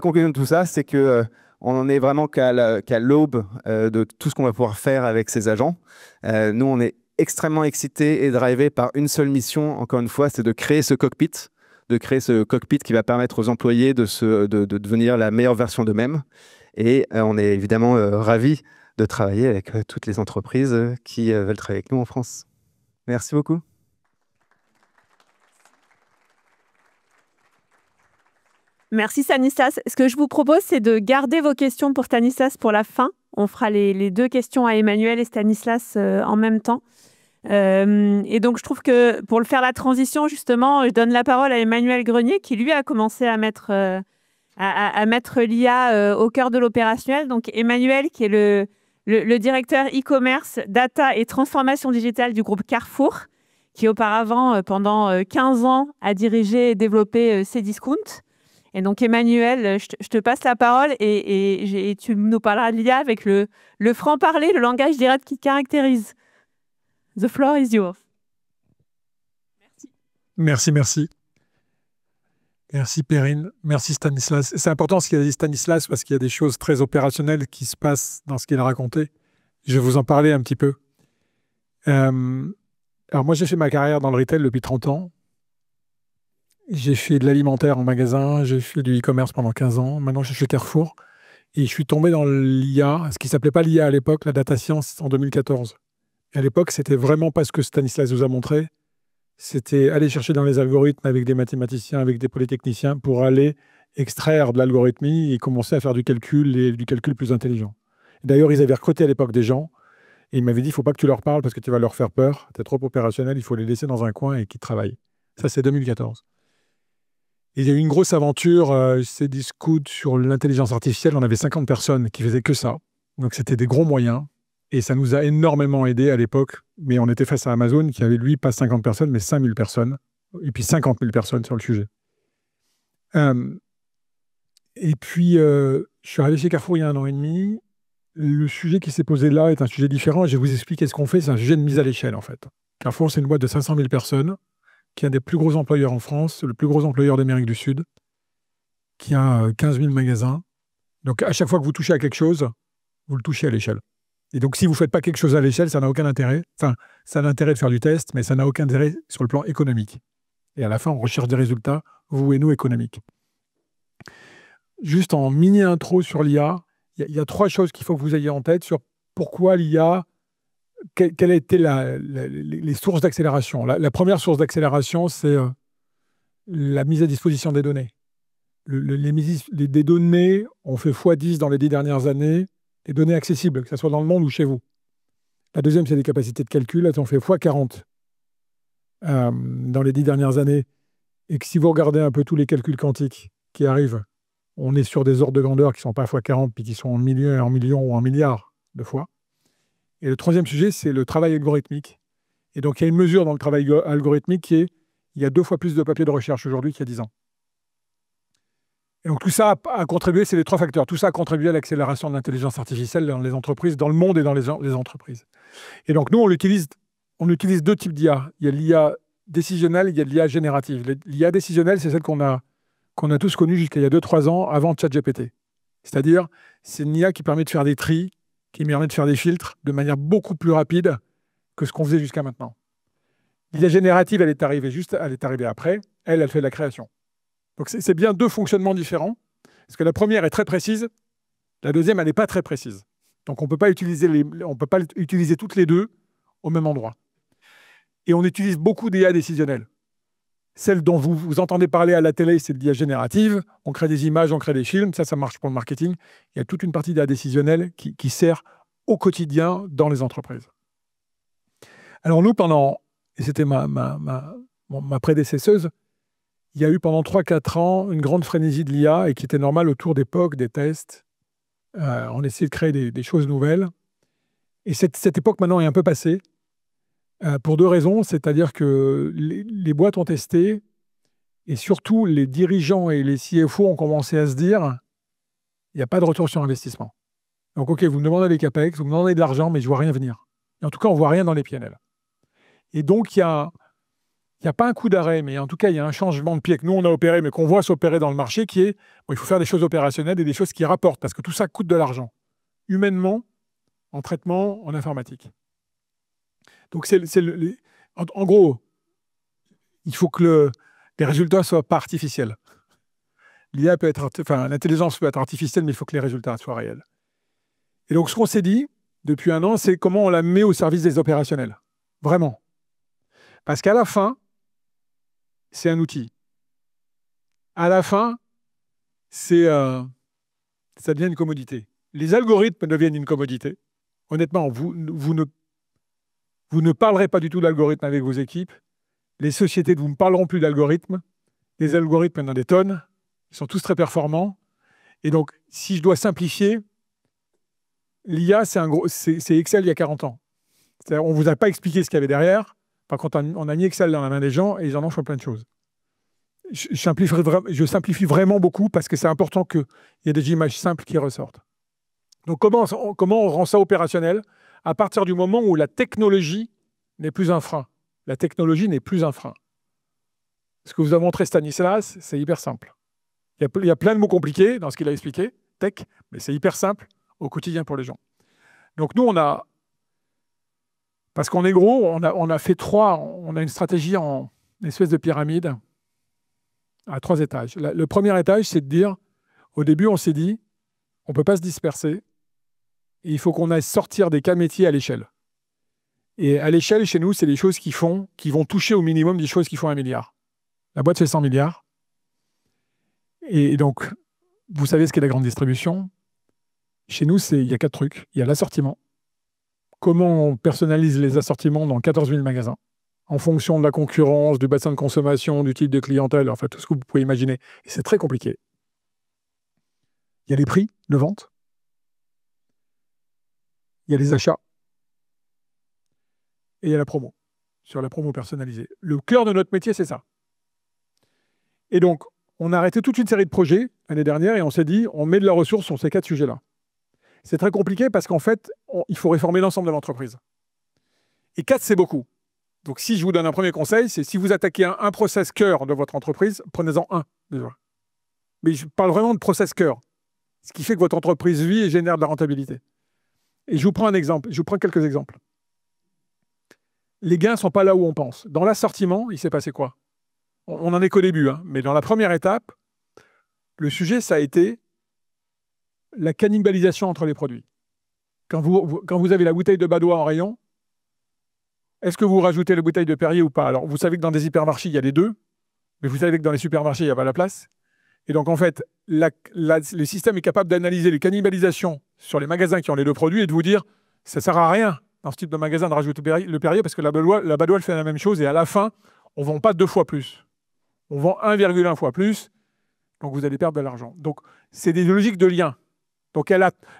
conclusion de tout ça, c'est que on n'en est vraiment qu'à l'aube de tout ce qu'on va pouvoir faire avec ces agents. Nous, on est extrêmement excités et drivés par une seule mission, encore une fois, c'est de créer ce cockpit qui va permettre aux employés de devenir la meilleure version d'eux-mêmes. Et on est évidemment ravis de travailler avec toutes les entreprises qui veulent travailler avec nous en France. Merci beaucoup. Merci Stanislas. Ce que je vous propose, c'est de garder vos questions pour Stanislas pour la fin. On fera les 2 questions à Emmanuel et Stanislas en même temps. Et donc, je trouve que pour faire la transition, justement, je donne la parole à Emmanuel Grenier, qui lui a commencé à mettre l'IA au cœur de l'opérationnel. Donc, Emmanuel, qui est le directeur e-commerce, data et transformation digitale du groupe Carrefour, qui auparavant, pendant 15 ans, a dirigé et développé Cdiscount. Et donc, Emmanuel, je te passe la parole et tu nous parleras de l'IA avec le franc-parler, le langage direct qui te caractérise. The floor is yours. Merci. Merci Perrine, merci Stanislas. C'est important ce qu'il a dit Stanislas parce qu'il y a des choses très opérationnelles qui se passent dans ce qu'il a raconté. Je vais vous en parler un petit peu. Alors moi, j'ai fait ma carrière dans le retail depuis 30 ans. J'ai fait de l'alimentaire en magasin, j'ai fait du e-commerce pendant 15 ans. Maintenant, je suis chez Carrefour. Et je suis tombé dans l'IA, ce qui ne s'appelait pas l'IA à l'époque, la data science en 2014. Et à l'époque, c'était vraiment pas ce que Stanislas vous a montré. C'était aller chercher dans les algorithmes avec des mathématiciens, avec des polytechniciens pour aller extraire de l'algorithmie et commencer à faire du calcul et du calcul plus intelligent. D'ailleurs, ils avaient recruté à l'époque des gens et ils m'avaient dit, il ne faut pas que tu leur parles parce que tu vas leur faire peur. Tu es trop opérationnel, il faut les laisser dans un coin et qu'ils travaillent. Ça, c'est 2014. Et il y a eu une grosse aventure, Cdiscount sur l'intelligence artificielle. On avait 50 personnes qui faisaient que ça. Donc, c'était des gros moyens. Et ça nous a énormément aidé à l'époque. Mais on était face à Amazon qui avait, lui, pas 50 personnes, mais 5000 personnes. Et puis 50 000 personnes sur le sujet. Et puis, je suis arrivé chez Carrefour il y a 1 an et demi. Le sujet qui s'est posé là est un sujet différent. Et je vais vous expliquer ce qu'on fait. C'est un sujet de mise à l'échelle, en fait. Carrefour, c'est une boîte de 500 000 personnes, qui est un des plus gros employeurs en France, le plus gros employeur d'Amérique du Sud, qui a 15 000 magasins. Donc, à chaque fois que vous touchez à quelque chose, vous le touchez à l'échelle. Et donc, si vous ne faites pas quelque chose à l'échelle, ça n'a aucun intérêt. Enfin, ça a l'intérêt de faire du test, mais ça n'a aucun intérêt sur le plan économique. Et à la fin, on recherche des résultats, vous et nous, économiques. Juste en mini-intro sur l'IA, il y a 3 choses qu'il faut que vous ayez en tête sur pourquoi l'IA, quelles étaient les sources d'accélération. La première source d'accélération, c'est la mise à disposition des données. Des données ont fait x10 dans les 10 dernières années, des données accessibles, que ce soit dans le monde ou chez vous. La deuxième, c'est les capacités de calcul, elles ont fait x40 dans les 10 dernières années. Et que si vous regardez un peu tous les calculs quantiques qui arrivent, on est sur des ordres de grandeur qui ne sont pas x40, puis qui sont en millions ou en milliards de fois. Et le troisième sujet, c'est le travail algorithmique. Et donc, il y a une mesure dans le travail algorithmique qui est il y a 2 fois plus de papiers de recherche aujourd'hui qu'il y a 10 ans. Et donc, tout ça a contribué, c'est les 3 facteurs. Tout ça a contribué à l'accélération de l'intelligence artificielle dans les entreprises, dans le monde et dans les entreprises. Et donc, nous, on utilise 2 types d'IA. Il y a l'IA décisionnelle, il y a l'IA générative. L'IA décisionnelle, c'est celle qu'on a tous connue jusqu'à il y a 2-3 ans, avant ChatGPT. C'est-à-dire, c'est une IA qui permet de faire des tris, qui permet de faire des filtres de manière beaucoup plus rapide que ce qu'on faisait jusqu'à maintenant. L'IA générative, elle est arrivée après. Elle fait de la création. Donc, c'est bien 2 fonctionnements différents. Parce que la première est très précise, la deuxième, elle n'est pas très précise. Donc, on ne peut pas utiliser toutes les 2 au même endroit. Et on utilise beaucoup d'IA décisionnelle. Celle dont vous entendez parler à la télé, c'est de l'IA générative. On crée des images, on crée des films. Ça marche pour le marketing. Il y a toute une partie d'IA décisionnelle qui sert au quotidien dans les entreprises. Alors nous, et c'était ma prédécesseuse, il y a eu pendant 3-4 ans une grande frénésie de l'IA et qui était normale autour des POC, des tests. On essayait de créer des choses nouvelles. Et cette époque maintenant est un peu passée. Pour 2 raisons, c'est-à-dire que les boîtes ont testé et surtout les dirigeants et les CFO ont commencé à se dire il n'y a pas de retour sur investissement. Donc, OK, vous me demandez des CAPEX, vous me demandez de l'argent, mais je ne vois rien venir. Et en tout cas, on ne voit rien dans les PNL. Et donc, il n'y a pas un coup d'arrêt, mais en tout cas, il y a un changement de pied que nous, on a opéré, mais qu'on voit s'opérer dans le marché, qui est il faut faire des choses opérationnelles et des choses qui rapportent, parce que tout ça coûte de l'argent, humainement, en traitement, en informatique. Donc, en gros, il faut que les résultats ne soient pas artificiels. L'intelligence peut être artificielle, mais il faut que les résultats soient réels. Et donc, ce qu'on s'est dit depuis 1 an, c'est comment on la met au service des opérationnels. Vraiment. Parce qu'à la fin, c'est un outil. À la fin, ça devient une commodité. Les algorithmes deviennent une commodité. Honnêtement, vous ne parlerez pas du tout d'algorithmes avec vos équipes. Les sociétés ne vous parleront plus d'algorithmes. Les algorithmes, il y en a des tonnes. Ils sont tous très performants. Et donc, si je dois simplifier, l'IA, c'est Excel il y a 40 ans. On ne vous a pas expliqué ce qu'il y avait derrière. Par contre, on a mis Excel dans la main des gens et ils en ont fait plein de choses. Je simplifie vraiment beaucoup parce que c'est important qu'il y ait des images simples qui ressortent. Donc, comment on rend ça opérationnel à partir du moment où la technologie n'est plus un frein? La technologie n'est plus un frein. Ce que vous a montré Stanislas, c'est hyper simple. Il y a plein de mots compliqués dans ce qu'il a expliqué, tech, mais c'est hyper simple au quotidien pour les gens. Donc nous, parce qu'on est gros, on a fait on a une stratégie en espèce de pyramide à 3 étages. Le premier étage, c'est de dire, au début, on s'est dit, on ne peut pas se disperser, et il faut qu'on aille sortir des cas métiers à l'échelle. Et à l'échelle, chez nous, c'est les choses qui vont toucher au minimum des choses qui font 1 milliard. La boîte fait 100 milliards. Et donc, vous savez ce qu'est la grande distribution. Chez nous, il y a 4 trucs. Il y a l'assortiment. Comment on personnalise les assortiments dans 14 000 magasins, en fonction de la concurrence, du bassin de consommation, du type de clientèle, enfin tout ce que vous pouvez imaginer. Et c'est très compliqué. Il y a les prix de vente. Il y a les achats. Et il y a la promo, sur la promo personnalisée. Le cœur de notre métier, c'est ça. Et donc, On a arrêté toute une série de projets l'année dernière et on s'est dit, on met de la ressource sur ces 4 sujets-là. C'est très compliqué parce qu'en fait, il faut réformer l'ensemble de l'entreprise. Et 4, c'est beaucoup. Donc, si je vous donne un premier conseil, c'est si vous attaquez un process cœur de votre entreprise, prenez-en un déjà. Mais je parle vraiment de process cœur, ce qui fait que votre entreprise vit et génère de la rentabilité. Et je vous prends un exemple, je vous prends quelques exemples. Les gains ne sont pas là où on pense. Dans l'assortiment, il s'est passé quoi? On n'en est qu'au début, hein, mais dans la première étape, le sujet, ça a été la cannibalisation entre les produits. Quand vous avez la bouteille de Badois en rayon, est-ce que vous rajoutez la bouteille de Perrier ou pas? Alors, vous savez que dans des hypermarchés, il y a les deux, mais vous savez que dans les supermarchés, il n'y a pas la place. Et donc, en fait, le système est capable d'analyser les cannibalisations sur les magasins qui ont les deux produits et de vous dire, ça ne sert à rien dans ce type de magasin de rajouter le Perrier parce que la Badois elle fait la même chose et à la fin, on ne vend pas 2 fois plus. On vend 1,1 fois plus, donc vous allez perdre de l'argent. Donc, c'est des logiques de lien. Donc,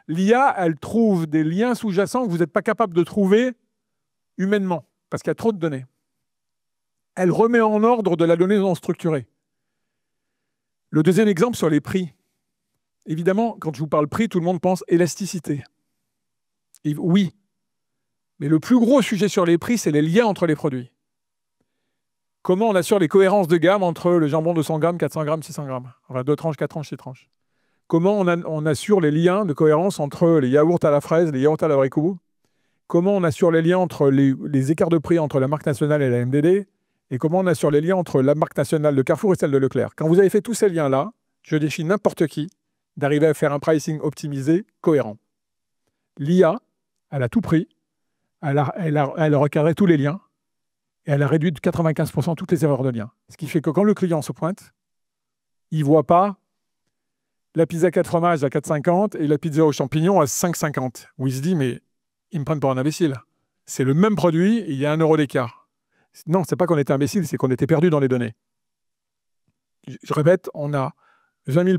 l'IA, elle trouve des liens sous-jacents que vous n'êtes pas capable de trouver humainement, parce qu'il y a trop de données. Elle remet en ordre de la donnée non structurée. Le deuxième exemple sur les prix. Évidemment, quand je vous parle prix, tout le monde pense élasticité. Et oui, mais le plus gros sujet sur les prix, c'est les liens entre les produits. Comment on assure les cohérences de gamme entre le jambon 200 grammes, 400 grammes, 600 grammes, enfin 2 tranches, 4 tranches, 6 tranches. Comment on assure les liens de cohérence entre les yaourts à la fraise, les yaourts à l'abricot. Comment on assure les liens entre les écarts de prix entre la marque nationale et la MDD. Et comment on assure les liens entre la marque nationale de Carrefour et celle de Leclerc. Quand vous avez fait tous ces liens-là, je défie n'importe qui d'arriver à faire un pricing optimisé, cohérent. L'IA, elle a tout pris, elle a recadré tous les liens, et elle a réduit de 95% toutes les erreurs de lien. Ce qui fait que quand le client se pointe, il ne voit pas la pizza 4 fromages à 4,50 et la pizza aux champignons à 5,50. Où il se dit, mais ils me prennent pour un imbécile. C'est le même produit, il y a 1 euro d'écart. Non, ce n'est pas qu'on était imbécile, c'est qu'on était perdu dans les données. Je répète, on a 20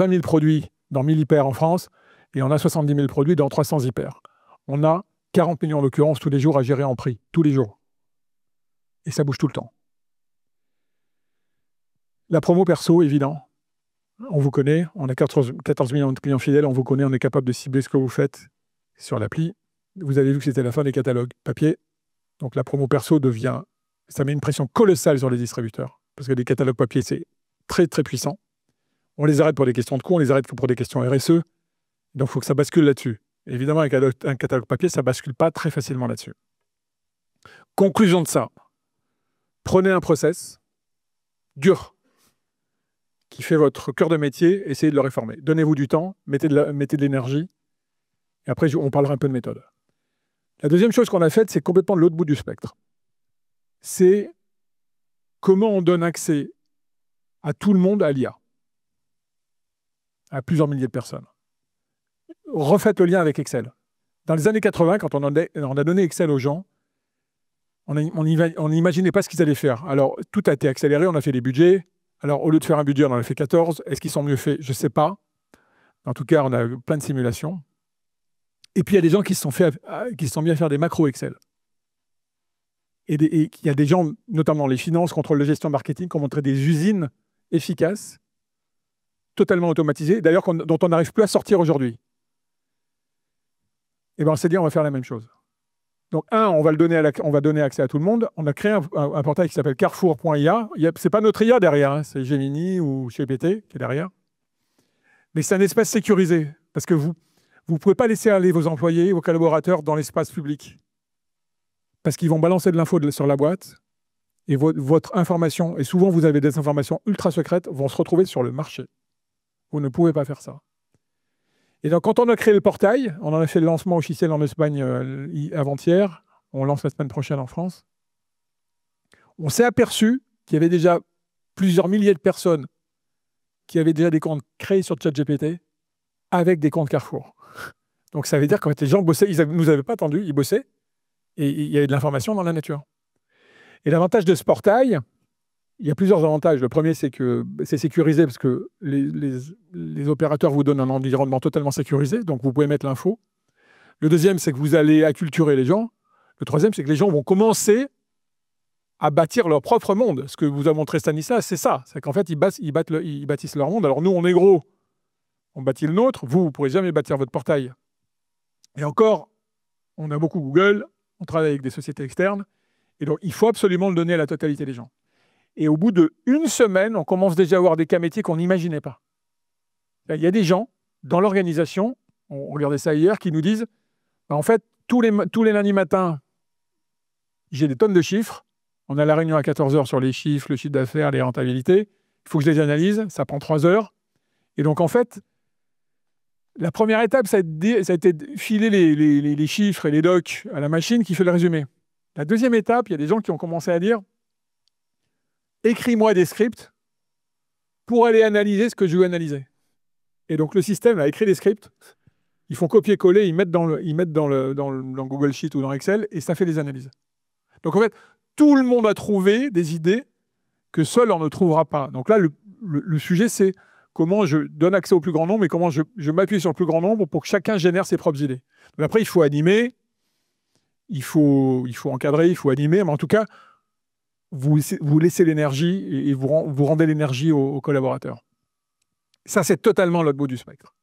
000 produits dans 1000 hyper en France et on a 70 000 produits dans 300 hyper. On a 40 millions d'occurrences tous les jours à gérer en prix, tous les jours. Et ça bouge tout le temps. La promo perso, évident. On vous connaît, on a 14 millions de clients fidèles, on vous connaît, on est capable de cibler ce que vous faites sur l'appli. Vous avez vu que c'était la fin des catalogues papier. Donc la promo perso ça met une pression colossale sur les distributeurs. Parce que les catalogues papier, c'est très très puissant. On les arrête pour des questions de coût, on les arrête pour des questions RSE. Donc il faut que ça bascule là-dessus. Évidemment, avec un catalogue papier, ça ne bascule pas très facilement là-dessus. Conclusion de ça. Prenez un process dur qui fait votre cœur de métier, essayez de le réformer. Donnez-vous du temps, mettez de l'énergie, et après, on parlera un peu de méthode. La deuxième chose qu'on a faite, c'est complètement de l'autre bout du spectre. C'est comment on donne accès à tout le monde à l'IA, à plusieurs milliers de personnes. Refaites le lien avec Excel. Dans les années 80, quand on a donné Excel aux gens, on n'imaginait pas ce qu'ils allaient faire. Alors, tout a été accéléré, on a fait des budgets. Alors, au lieu de faire un budget, on en a fait 14. Est-ce qu'ils sont mieux faits? Je ne sais pas. En tout cas, on a eu plein de simulations. Et puis, il y a des gens qui se sont mis à faire des macros Excel. Et il y a des gens, notamment les finances, contrôle de gestion marketing, qui ont montré des usines efficaces, totalement automatisées, d'ailleurs dont on n'arrive plus à sortir aujourd'hui. Et bien, on s'est dit, on va faire la même chose. Donc, on va donner accès à tout le monde. On a créé un portail qui s'appelle Carrefour.ia. Ce n'est pas notre IA derrière, hein, c'est Gemini ou GPT qui est derrière. Mais c'est un espace sécurisé, parce que vous ne pouvez pas laisser aller vos employés, vos collaborateurs dans l'espace public. Parce qu'ils vont balancer de l'info sur la boîte, et votre information, et souvent vous avez des informations ultra secrètes, vont se retrouver sur le marché. Vous ne pouvez pas faire ça. Et donc, quand on a créé le portail, on en a fait le lancement officiel en Espagne avant-hier, on lance la semaine prochaine en France, on s'est aperçu qu'il y avait déjà plusieurs milliers de personnes qui avaient déjà des comptes créés sur ChatGPT avec des comptes Carrefour. Donc, ça veut dire qu'en fait, les gens bossaient, ils ne nous avaient pas attendu, ils bossaient, et il y avait de l'information dans la nature. Et l'avantage de ce portail, il y a plusieurs avantages. Le premier, c'est que c'est sécurisé parce que les opérateurs vous donnent un environnement totalement sécurisé, donc vous pouvez mettre l'info. Le deuxième, c'est que vous allez acculturer les gens. Le troisième, c'est que les gens vont commencer à bâtir leur propre monde. Ce que vous a montré Stanislas, c'est ça. C'est qu'en fait, ils bâtissent leur monde. Alors nous, on est gros, on bâtit le nôtre. Vous ne pourrez jamais bâtir votre portail. Et encore, on a beaucoup Google, on travaille avec des sociétés externes. Et donc, il faut absolument le donner à la totalité des gens. Et au bout d'1 semaine, on commence déjà à avoir des cas métiers qu'on n'imaginait pas. Il y a des gens dans l'organisation, on regardait ça hier, qui nous disent, en fait, tous les lundis matins, j'ai des tonnes de chiffres. On a la réunion à 14h sur les chiffres, le chiffre d'affaires, les rentabilités. Il faut que je les analyse. Ça prend 3 heures. Et donc, en fait, la première étape, ça a été de filer les chiffres et les docs à la machine qui fait le résumé. La deuxième étape, il y a des gens qui ont commencé à dire « Écris-moi des scripts pour aller analyser ce que je veux analyser. » Et donc, le système a écrit des scripts. Ils font copier-coller, ils mettent dans Google Sheet ou dans Excel, et ça fait des analyses. Donc, en fait, tout le monde a trouvé des idées que seul on ne trouvera pas. Donc là, le sujet, c'est comment je donne accès au plus grand nombre et comment je m'appuie sur le plus grand nombre pour que chacun génère ses propres idées. Donc après, il faut animer, il faut encadrer, il faut animer, mais en tout cas, vous laissez l'énergie et vous rendez l'énergie aux collaborateurs. Ça, c'est totalement l'autre bout du spectre.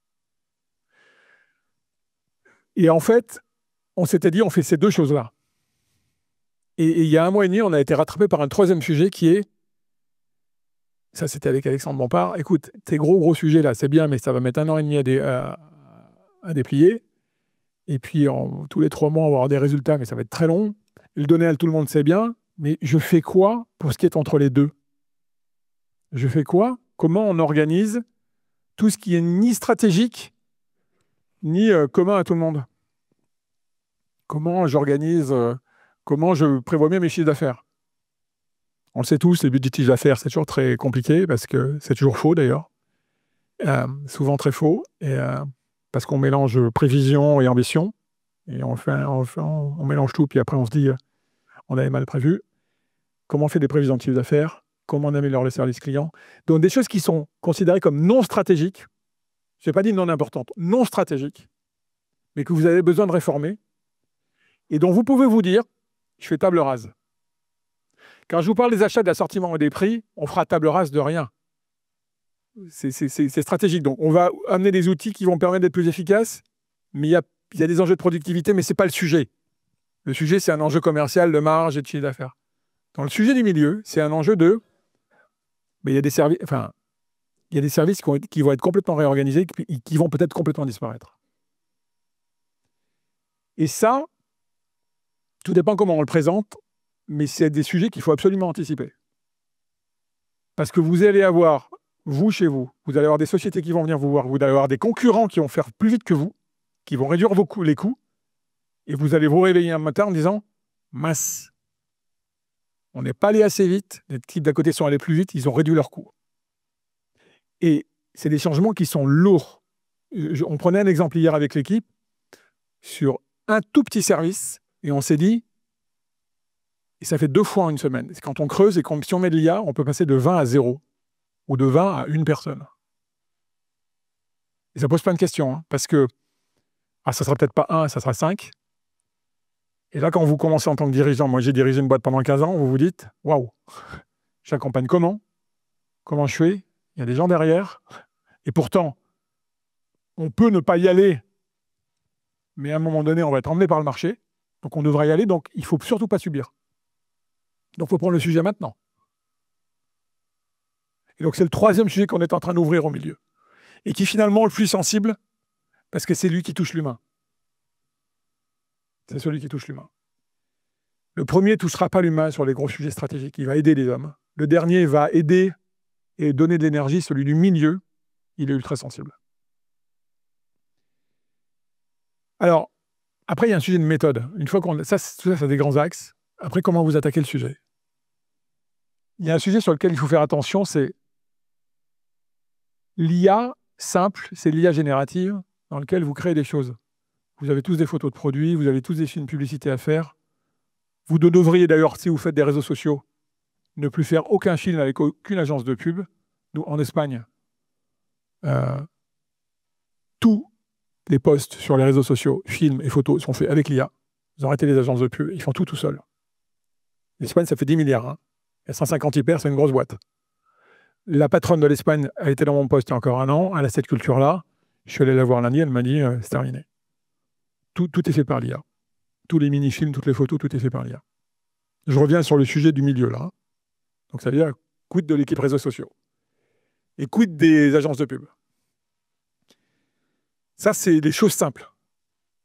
Et en fait, on s'était dit, on fait ces deux choses-là. Et il y a 1 mois et demi, on a été rattrapé par un troisième sujet qui est, ça c'était avec Alexandre Bompard, écoute, tes gros sujets là, c'est bien, mais ça va mettre 1 an et demi à déplier. Et puis, tous les 3 mois, on va avoir des résultats, mais ça va être très long. Le donner à tout le monde, c'est bien, mais je fais quoi pour ce qui est entre les deux? Je fais quoi? Comment on organise tout ce qui est ni stratégique, ni commun à tout le monde? Comment j'organise, comment je prévois bien mes chiffres d'affaires? On le sait tous, les budgets de chiffre d'affaires, c'est toujours très compliqué, parce que c'est toujours faux d'ailleurs. Souvent très faux, parce qu'on mélange prévision et ambition, et on mélange tout, puis après on se dit, on avait mal prévu. Comment on fait des prévisions de chiffre d'affaires? Comment on améliore le service client? Donc des choses qui sont considérées comme non stratégiques, je n'ai pas dit non importantes, non stratégiques, mais que vous avez besoin de réformer, et dont vous pouvez vous dire, je fais table rase. Quand je vous parle des achats, de l'assortiment et des prix, on fera table rase de rien. C'est stratégique. Donc, on va amener des outils qui vont permettre d'être plus efficaces, mais il y a des enjeux de productivité, mais ce n'est pas le sujet. Le sujet, c'est un enjeu commercial de marge et de chiffre d'affaires. Dans le sujet du milieu, c'est un enjeu de... Mais il y a des services qui vont être complètement réorganisés et qui vont peut-être complètement disparaître. Et ça, tout dépend comment on le présente, mais c'est des sujets qu'il faut absolument anticiper. Parce que vous allez avoir, vous chez vous, vous allez avoir des sociétés qui vont venir vous voir, vous allez avoir des concurrents qui vont faire plus vite que vous, qui vont réduire les coûts, et vous allez vous réveiller un matin en disant « Mince, on n'est pas allé assez vite, les types d'à côté sont allés plus vite, ils ont réduit leurs coûts. » Et c'est des changements qui sont lourds. On prenait un exemple hier avec l'équipe sur un tout petit service, et on s'est dit, et ça fait 2 fois en 1 semaine, c'est quand on creuse et si on met de l'IA, on peut passer de 20 à 0, ou de 20 à 1 personne. Et ça pose plein de questions, hein, parce que ça ne sera peut-être pas 1, ça sera 5. Et là, quand vous commencez en tant que dirigeant, moi j'ai dirigé une boîte pendant 15 ans, vous vous dites, waouh, j'accompagne comment? Comment je fais? Il y a des gens derrière. Et pourtant, on peut ne pas y aller, mais à un moment donné, on va être emmené par le marché. Donc on devrait y aller, donc il ne faut surtout pas subir. Donc il faut prendre le sujet maintenant. Et donc c'est le 3e sujet qu'on est en train d'ouvrir au milieu. Et qui finalement est le plus sensible, parce que c'est lui qui touche l'humain. C'est celui qui touche l'humain. Le premier ne touchera pas l'humain sur les gros sujets stratégiques, il va aider les hommes. Le dernier va aider et donner de l'énergie, celui du milieu, il est ultra sensible. Alors, après, il y a un sujet de méthode. Une fois tout ça, c'est des grands axes. Après, comment vous attaquez le sujet? Il y a un sujet sur lequel il faut faire attention, c'est l'IA simple, c'est l'IA générative, dans lequel vous créez des choses. Vous avez tous des photos de produits, vous avez tous des films publicités à faire. Vous devriez d'ailleurs, si vous faites des réseaux sociaux, ne plus faire aucun film avec aucune agence de pub. Nous, en Espagne, tous les posts sur les réseaux sociaux, films et photos sont faits avec l'IA. Ils ont arrêté les agences de pub, ils font tout seuls. L'Espagne, ça fait 10 milliards. Hein. Il y a 150 hyper, c'est une grosse boîte. La patronne de l'Espagne a été dans mon poste il y a encore un an. Elle a cette culture-là. Je suis allé la voir lundi, elle m'a dit c'est terminé. Tout est fait par l'IA. Tous les mini-films, toutes les photos, tout est fait par l'IA. Je reviens sur le sujet du milieu, là. Donc, ça veut dire, quid de l'équipe réseaux sociaux? Et quid des agences de pub? Ça, c'est des choses simples.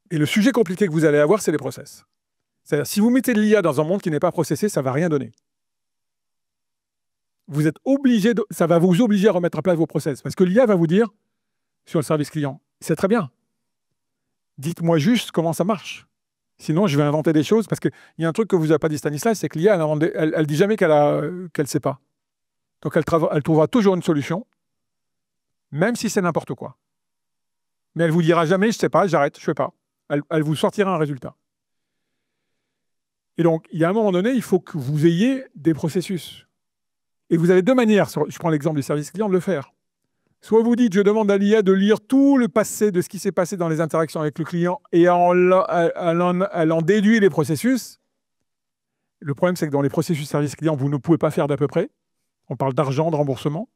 Et le sujet compliqué que vous allez avoir, c'est les process. C'est-à-dire, si vous mettez de l'IA dans un monde qui n'est pas processé, ça ne va rien donner. Vous êtes obligé, ça va vous obliger à remettre à plat vos process. Parce que l'IA va vous dire, sur le service client, c'est très bien. Dites-moi juste comment ça marche. Sinon, je vais inventer des choses. Parce qu'il y a un truc que vous n'avez pas dit, Stanislas, c'est que l'IA, elle dit jamais qu'elle ne sait pas. Donc, elle trouvera toujours une solution, même si c'est n'importe quoi. Mais elle ne vous dira jamais, je ne sais pas, j'arrête, je ne fais pas. Elle vous sortira un résultat. Et donc, il y a un moment donné, il faut que vous ayez des processus. Et vous avez deux manières, je prends l'exemple du service client, de le faire. Soit vous dites, je demande à l'IA de lire tout le passé de ce qui s'est passé dans les interactions avec le client et elle en déduit les processus. Le problème, c'est que dans les processus service client, vous ne pouvez pas faire d'à peu près. On parle d'argent, de remboursement.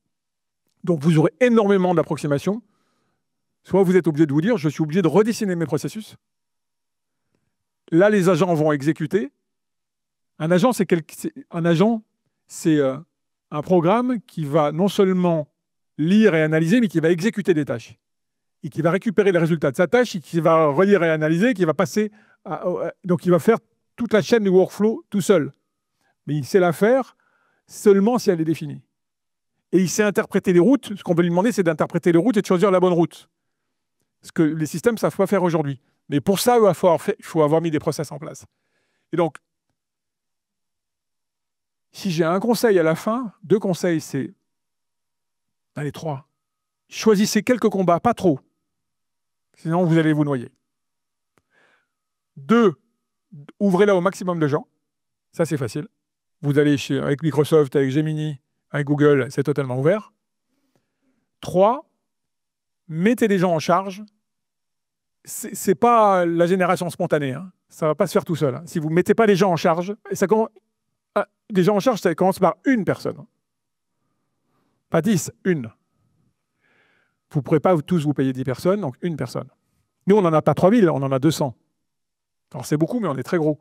Donc, vous aurez énormément d'approximations. Soit vous êtes obligé de vous dire, je suis obligé de redessiner mes processus. Là, les agents vont exécuter. Un agent, c'est un programme qui va non seulement lire et analyser, mais qui va exécuter des tâches. Et qui va récupérer les résultats de sa tâche, et qui va relire et analyser, qui va passer donc il va faire toute la chaîne du workflow tout seul. Mais il sait la faire seulement si elle est définie. Et il sait interpréter les routes. Ce qu'on peut lui demander, c'est d'interpréter les routes et de choisir la bonne route. Ce que les systèmes ne savent pas faire aujourd'hui. Mais pour ça, il faut avoir mis des process en place. Et donc, si j'ai un conseil à la fin, 2 conseils, c'est... Allez, 3. Choisissez quelques combats, pas trop. Sinon, vous allez vous noyer. 2, ouvrez-la au maximum de gens. Ça, c'est facile. Vous allez avec Microsoft, avec Gemini, avec Google, c'est totalement ouvert. 3, mettez les gens en charge. Ce n'est pas la génération spontanée. Hein. Ça ne va pas se faire tout seul. Hein. Si vous ne mettez pas les gens en charge, les gens en charge, ça commence par une personne. Pas 10, une. Vous ne pourrez pas tous vous payer 10 personnes, donc une personne. Nous, on n'en a pas 3000, on en a 200. Alors c'est beaucoup, mais on est très gros.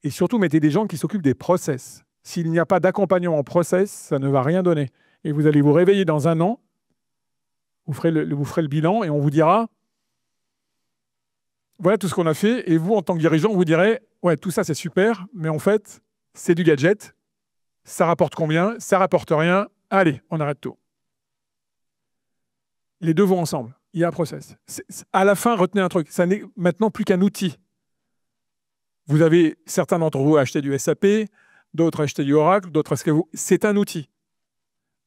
Et surtout, mettez des gens qui s'occupent des process. S'il n'y a pas d'accompagnement en process, ça ne va rien donner. Et vous allez vous réveiller dans un an, vous ferez le bilan et on vous dira, voilà tout ce qu'on a fait. Et vous, en tant que dirigeant, vous direz, ouais, tout ça c'est super, mais en fait, c'est du gadget. Ça rapporte combien? Ça rapporte rien. Allez, on arrête tout. Les deux vont ensemble. Il y a un process. À la fin, retenez un truc. Ça n'est maintenant plus qu'un outil. Vous avez, certains d'entre vous acheté du SAP, d'autres acheté du Oracle, d'autres c'est un outil.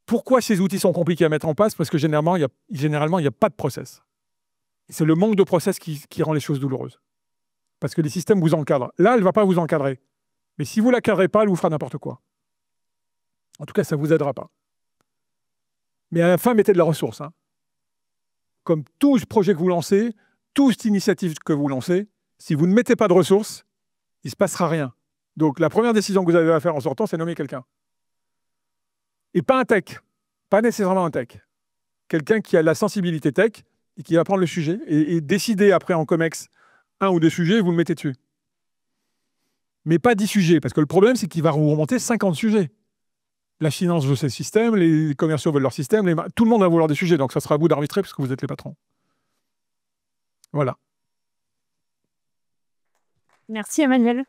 Pourquoi ces outils sont compliqués à mettre en place? Parce que généralement, il n'y a pas de process. C'est le manque de process qui rend les choses douloureuses. Parce que les systèmes vous encadrent. Là, elle ne va pas vous encadrer. Mais si vous ne la cadrez pas, elle vous fera n'importe quoi. En tout cas, ça ne vous aidera pas. Mais à la fin, mettez de la ressource. Hein. Comme tout projet que vous lancez, toute initiative que vous lancez, si vous ne mettez pas de ressources, il ne se passera rien. Donc, la première décision que vous avez à faire en sortant, c'est nommer quelqu'un. Et pas un tech. Pas nécessairement un tech. Quelqu'un qui a la sensibilité tech et qui va prendre le sujet et décider après en COMEX 1 ou 2 sujets, vous le mettez dessus. Mais pas 10 sujets, parce que le problème, c'est qu'il va vous remonter 50 sujets. La finance veut ses systèmes, les commerciaux veulent leur système, tout le monde va vouloir des sujets, donc ça sera à vous d'arbitrer parce que vous êtes les patrons. Voilà. Merci Emmanuel.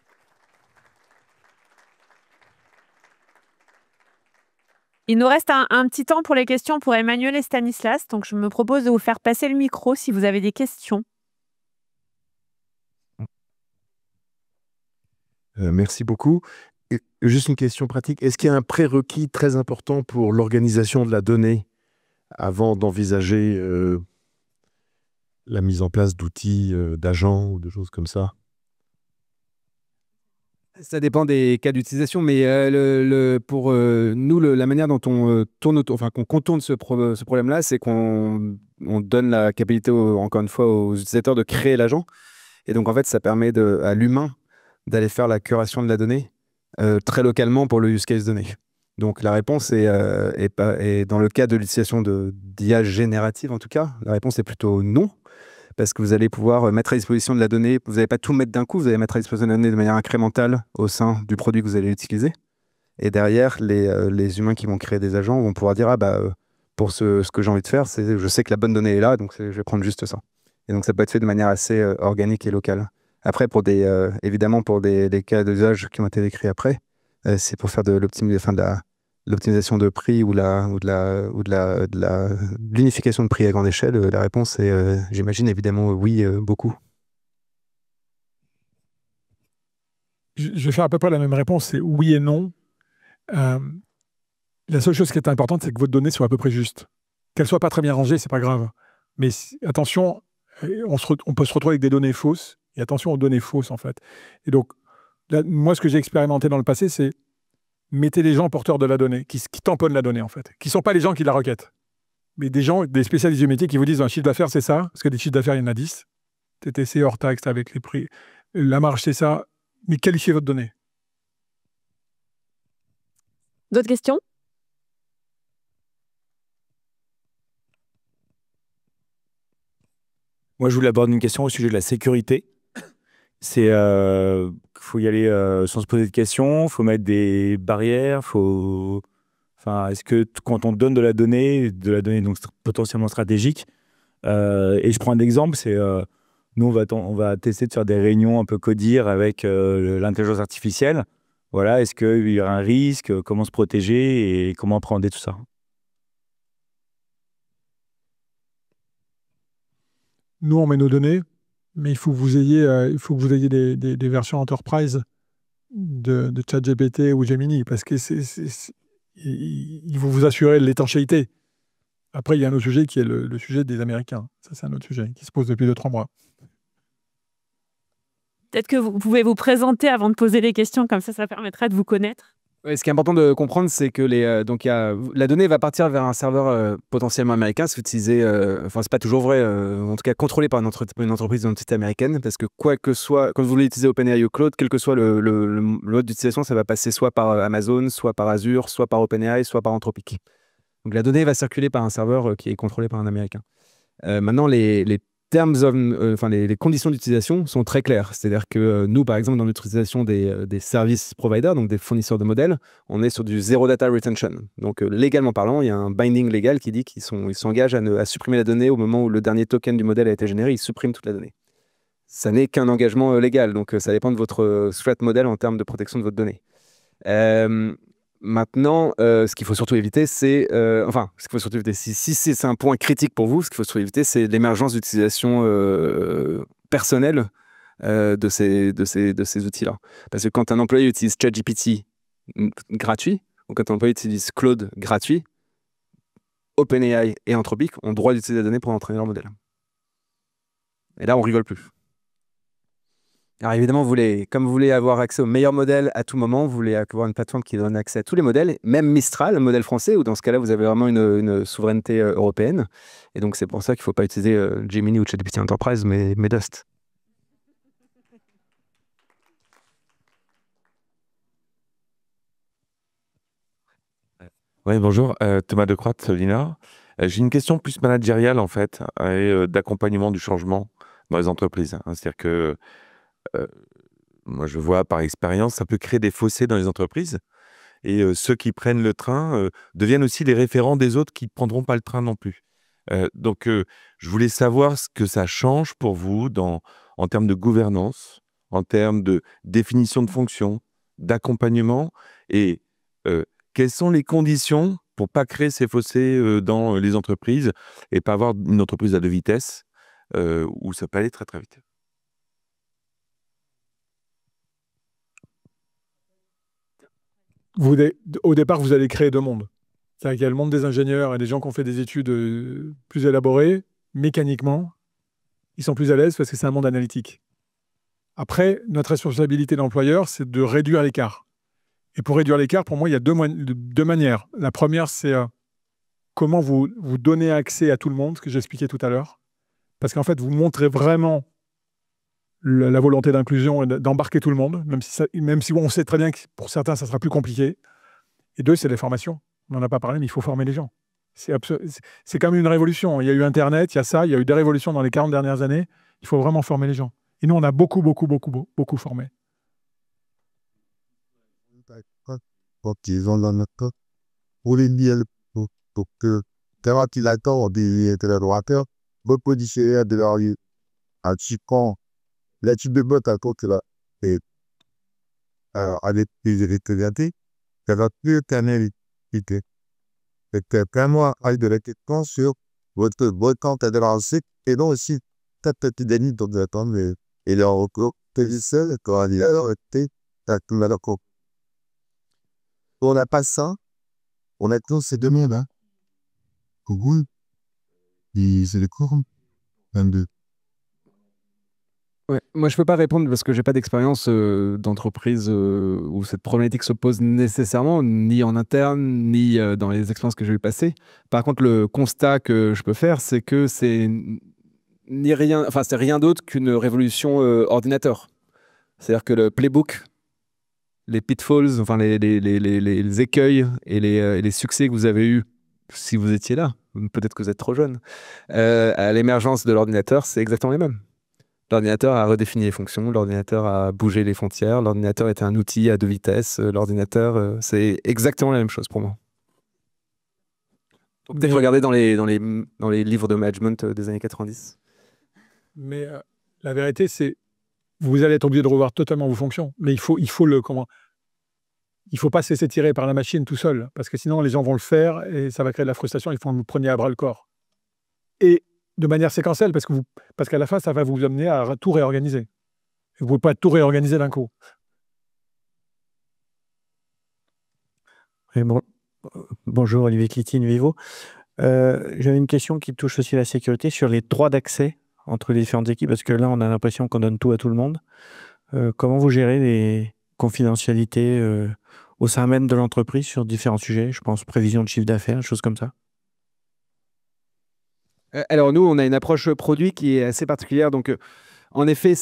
Il nous reste un petit temps pour les questions pour Emmanuel et Stanislas, donc je me propose de vous faire passer le micro si vous avez des questions. Merci beaucoup. Et juste une question pratique. Est-ce qu'il y a un prérequis très important pour l'organisation de la donnée avant d'envisager la mise en place d'outils, d'agents ou de choses comme ça? Ça dépend des cas d'utilisation, mais pour nous, la manière dont on qu'on contourne ce problème-là, c'est qu'on donne la capacité, encore une fois, aux utilisateurs de créer l'agent. Et donc, en fait, ça permet à l'humain d'aller faire la curation de la donnée très localement pour le use case donné. Donc la réponse est dans le cas de l'utilisation d'IA générative en tout cas, la réponse est plutôt non, parce que vous allez pouvoir mettre à disposition de la donnée, vous n'allez pas tout mettre d'un coup, vous allez mettre à disposition de la donnée de manière incrémentale au sein du produit que vous allez utiliser. Et derrière, les humains qui vont créer des agents vont pouvoir dire, ah bah, pour ce que j'ai envie de faire, je sais que la bonne donnée est là, donc je vais prendre juste ça. Et donc ça peut être fait de manière assez organique et locale. Après, évidemment, pour des cas d'usage qui ont été décrits après, c'est pour faire de l'optimisation de prix ou de l'unification de prix à grande échelle. La réponse est, j'imagine, évidemment, oui, beaucoup. Je vais faire à peu près la même réponse, c'est oui et non. La seule chose qui est importante, c'est que votre donnée soit à peu près juste. Qu'elle soit pas très bien rangée, c'est pas grave. Mais attention, on peut se retrouver avec des données fausses. Et attention aux données fausses, en fait. Et donc, là, moi, ce que j'ai expérimenté dans le passé, c'est mettez les gens porteurs de la donnée, qui tamponnent la donnée, en fait. Qui ne sont pas les gens qui la requêtent. Mais des spécialistes du métier qui vous disent un chiffre d'affaires, c'est ça. Parce que des chiffres d'affaires, il y en a 10. TTC hors taxe avec les prix. La marge, c'est ça. Mais qualifiez votre donnée. D'autres questions? Moi, je voulais aborder une question au sujet de la sécurité. C'est faut y aller sans se poser de questions, faut mettre des barrières, est-ce que quand on donne de la donnée donc potentiellement stratégique, et je prends un exemple, c'est nous on va tester de faire des réunions un peu codir avec l'intelligence artificielle. Voilà, est-ce qu'il y aura un risque, comment se protéger et comment appréhender tout ça? Nous, on met nos données, mais il faut que vous ayez, des versions enterprise de ChatGPT ou Gemini, parce que il faut vous assurer de l'étanchéité. Après, il y a un autre sujet qui est le sujet des Américains. Ça, c'est un autre sujet qui se pose depuis 2-3 mois. Peut-être que vous pouvez vous présenter avant de poser les questions, comme ça permettra de vous connaître. Ouais, ce qui est important de comprendre, c'est que la donnée va partir vers un serveur potentiellement américain. C'est utilisé, c'est pas toujours vrai, en tout cas contrôlé par une entreprise d'identité américaine, parce que quoi que soit, quand vous voulez utiliser OpenAI ou Claude, quel que soit le mode d'utilisation, ça va passer soit par Amazon, soit par Azure, soit par OpenAI, soit par Anthropic. Donc la donnée va circuler par un serveur qui est contrôlé par un américain. Maintenant, les conditions d'utilisation sont très claires. C'est-à-dire que nous, par exemple, dans l'utilisation des services providers, donc des fournisseurs de modèles, on est sur du zero data retention. Donc, légalement parlant, il y a un binding légal qui dit qu'ils s'engagent à supprimer la donnée au moment où le dernier token du modèle a été généré, ils suppriment toute la donnée. Ça n'est qu'un engagement légal, donc ça dépend de votre threat model en termes de protection de votre donnée. Maintenant, ce qu'il faut surtout éviter, c'est... si c'est un point critique pour vous, ce qu'il faut surtout éviter, c'est l'émergence d'utilisation personnelle de ces outils-là. Parce que quand un employé utilise ChatGPT gratuit, ou quand un employé utilise Claude gratuit, OpenAI et Anthropic ont le droit d'utiliser la donnée pour entraîner leur modèle. Et là, on rigole plus. Alors évidemment, comme vous voulez avoir accès au meilleur modèle à tout moment, vous voulez avoir une plateforme qui donne accès à tous les modèles, même Mistral, le modèle français, où dans ce cas-là, vous avez vraiment une souveraineté européenne. Et donc, c'est pour ça qu'il ne faut pas utiliser Gemini ou ChatGPT Enterprise, mais Dust. Oui, bonjour, Thomas Decroix, Lina. J'ai une question plus managériale, en fait, et d'accompagnement du changement dans les entreprises. C'est-à-dire que moi, je vois par expérience, ça peut créer des fossés dans les entreprises. Et ceux qui prennent le train deviennent aussi les référents des autres qui ne prendront pas le train non plus. Donc, je voulais savoir ce que ça change pour vous en termes de gouvernance, en termes de définition de fonction, d'accompagnement, et quelles sont les conditions pour ne pas créer ces fossés dans les entreprises et pas avoir une entreprise à deux vitesses où ça peut aller très très vite. Au départ, vous allez créer deux mondes. C'est-à-dire qu'il y a le monde des ingénieurs et des gens qui ont fait des études plus élaborées, mécaniquement, ils sont plus à l'aise parce que c'est un monde analytique. Après, notre responsabilité d'employeur, c'est de réduire l'écart. Et pour réduire l'écart, pour moi, il y a deux manières. La première, c'est comment vous donnez accès à tout le monde, ce que j'expliquais tout à l'heure. Parce qu'en fait, vous montrez vraiment la volonté d'inclusion et d'embarquer tout le monde, même si on sait très bien que pour certains, ça sera plus compliqué. Et 2, c'est les formations. On n'en a pas parlé, mais il faut former les gens. C'est quand même une révolution. Il y a eu Internet, il y a ça, il y a eu des révolutions dans les 40 dernières années. Il faut vraiment former les gens. Et nous, on a beaucoup formé. Quand ils ont dans notre pour les lier pour que quand il attend des collaborateurs, repositionner de leur en chiffrant la type de botte à côté là et avec des représentés, ça va plus canaliser. C'est que vraiment avec de la question sur votre compte adressé et non aussi ta petite d'amis dont vous attendez et leur recours. C'est seul quand il a été à tout le monde. On n'a pas ça. On a tous ces deux mondes. Hein. Google, c'est le cours 22. Ouais, moi, je peux pas répondre parce que j'ai pas d'expérience d'entreprise où cette problématique se pose nécessairement, ni en interne, ni dans les expériences que j'ai eu passer. Par contre, le constat que je peux faire, c'est que c'est rien d'autre qu'une révolution ordinateur. C'est-à-dire que le playbook, les pitfalls, enfin les écueils et les succès que vous avez eus si vous étiez là, peut-être que vous êtes trop jeune, à l'émergence de l'ordinateur, c'est exactement les mêmes. L'ordinateur a redéfini les fonctions, l'ordinateur a bougé les frontières, l'ordinateur était un outil à 2 vitesses, l'ordinateur, c'est exactement la même chose pour moi. Peut-être regarder dans les livres de management des années 90. Mais la vérité, c'est vous allez être obligé de revoir totalement vos fonctions. Mais il faut pas se laisser tirer par la machine tout seul, parce que sinon les gens vont le faire et ça va créer de la frustration. Il faut que vous preniez à bras le corps. Et de manière séquentielle, parce qu'à la fin, ça va vous amener à tout réorganiser. Vous ne pouvez pas tout réorganiser d'un coup. Oui, bonjour, Olivier Clitine, Vivo. J'avais une question qui touche aussi la sécurité sur les droits d'accès entre les différentes équipes, parce que là, on a l'impression qu'on donne tout à tout le monde. Comment vous gérez les confidentialités au sein même de l'entreprise sur différents sujets, je pense prévision de chiffre d'affaires, choses comme ça? Alors nous, on a une approche produit qui est assez particulière. Donc, en effet,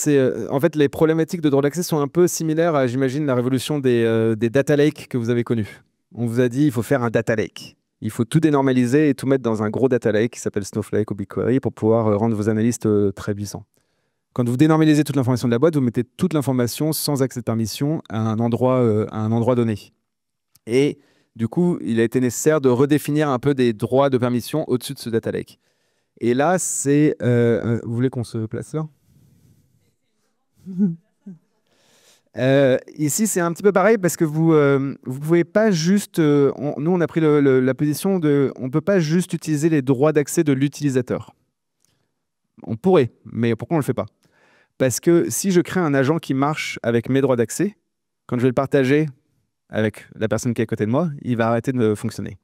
en fait, les problématiques de droit d'accès sont un peu similaires à, j'imagine, la révolution des data lakes que vous avez connues. On vous a dit, il faut faire un data lake. Il faut tout dénormaliser et tout mettre dans un gros data lake qui s'appelle Snowflake ou BigQuery pour pouvoir rendre vos analystes très puissants. Quand vous dénormalisez toute l'information de la boîte, vous mettez toute l'information sans accès de permission à un endroit donné. Et du coup, il a été nécessaire de redéfinir un peu des droits de permission au-dessus de ce data lake. Et là, vous voulez qu'on se place là? Ici, c'est un petit peu pareil parce que vous pouvez pas juste... nous, on a pris la position de... On ne peut pas juste utiliser les droits d'accès de l'utilisateur. On pourrait, mais pourquoi on ne le fait pas? Parce que si je crée un agent qui marche avec mes droits d'accès, quand je vais le partager avec la personne qui est à côté de moi, il va arrêter de fonctionner.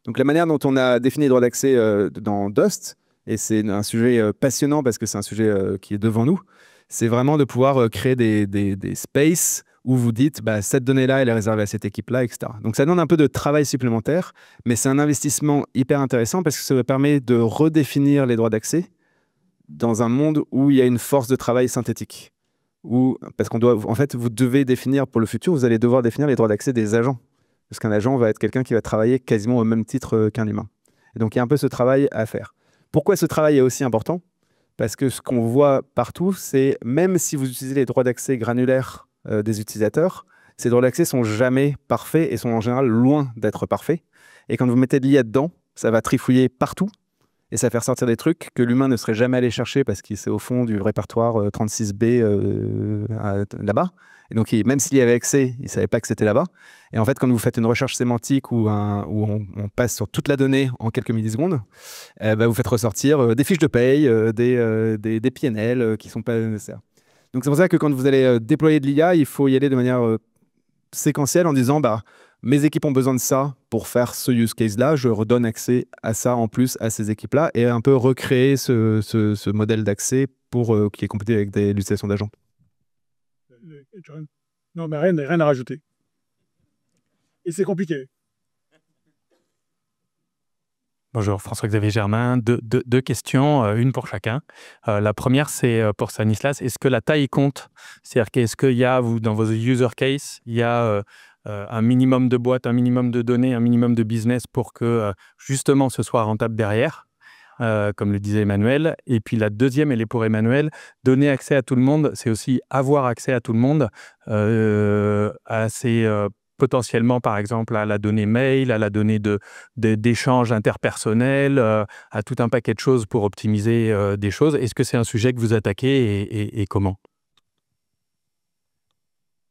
Donc la manière dont on a défini les droits d'accès dans Dust, et c'est un sujet passionnant parce que c'est un sujet qui est devant nous, c'est vraiment de pouvoir créer des spaces où vous dites bah, cette donnée-là, elle est réservée à cette équipe-là, etc. Donc ça demande un peu de travail supplémentaire, mais c'est un investissement hyper intéressant parce que ça permet de redéfinir les droits d'accès dans un monde où il y a une force de travail synthétique. Parce en fait, vous devez définir pour le futur, vous allez devoir définir les droits d'accès des agents. Parce qu'un agent va être quelqu'un qui va travailler quasiment au même titre qu'un humain. Et donc il y a un peu ce travail à faire. Pourquoi ce travail est aussi important? Parce que ce qu'on voit partout, c'est même si vous utilisez les droits d'accès granulaires des utilisateurs, ces droits d'accès sont jamais parfaits et sont en général loin d'être parfaits. Et quand vous mettez de l'IA dedans, ça va trifouiller partout et ça va faire sortir des trucs que l'humain ne serait jamais allé chercher parce qu'il c'est au fond du répertoire 36B là-bas. Et donc, même s'il y avait accès, il ne savait pas que c'était là-bas. Et en fait, quand vous faites une recherche sémantique où on passe sur toute la donnée en quelques millisecondes, vous faites ressortir des fiches de paye, des PNL qui ne sont pas nécessaires. Donc, c'est pour ça que quand vous allez déployer de l'IA, il faut y aller de manière séquentielle en disant mes équipes ont besoin de ça pour faire ce use case-là, je redonne accès à ça en plus à ces équipes-là et un peu recréer ce modèle d'accès qui est complété avec l'utilisation d'agents. Non, mais rien à rajouter. Et c'est compliqué. Bonjour, François-Xavier Germain. Deux questions, une pour chacun. La première, c'est pour Stanislas. Est-ce que la taille compte? C'est-à-dire qu'est-ce qu'il y a, vous, dans vos user case, il y a un minimum de boîtes, un minimum de données, un minimum de business pour que justement ce soit rentable derrière, comme le disait Emmanuel. Et puis la deuxième, elle est pour Emmanuel. Donner accès à tout le monde, c'est aussi avoir accès à tout le monde, potentiellement, par exemple, à la donnée mail, à la donnée d'échanges interpersonnels, à tout un paquet de choses pour optimiser des choses. Est-ce que c'est un sujet que vous attaquez et comment?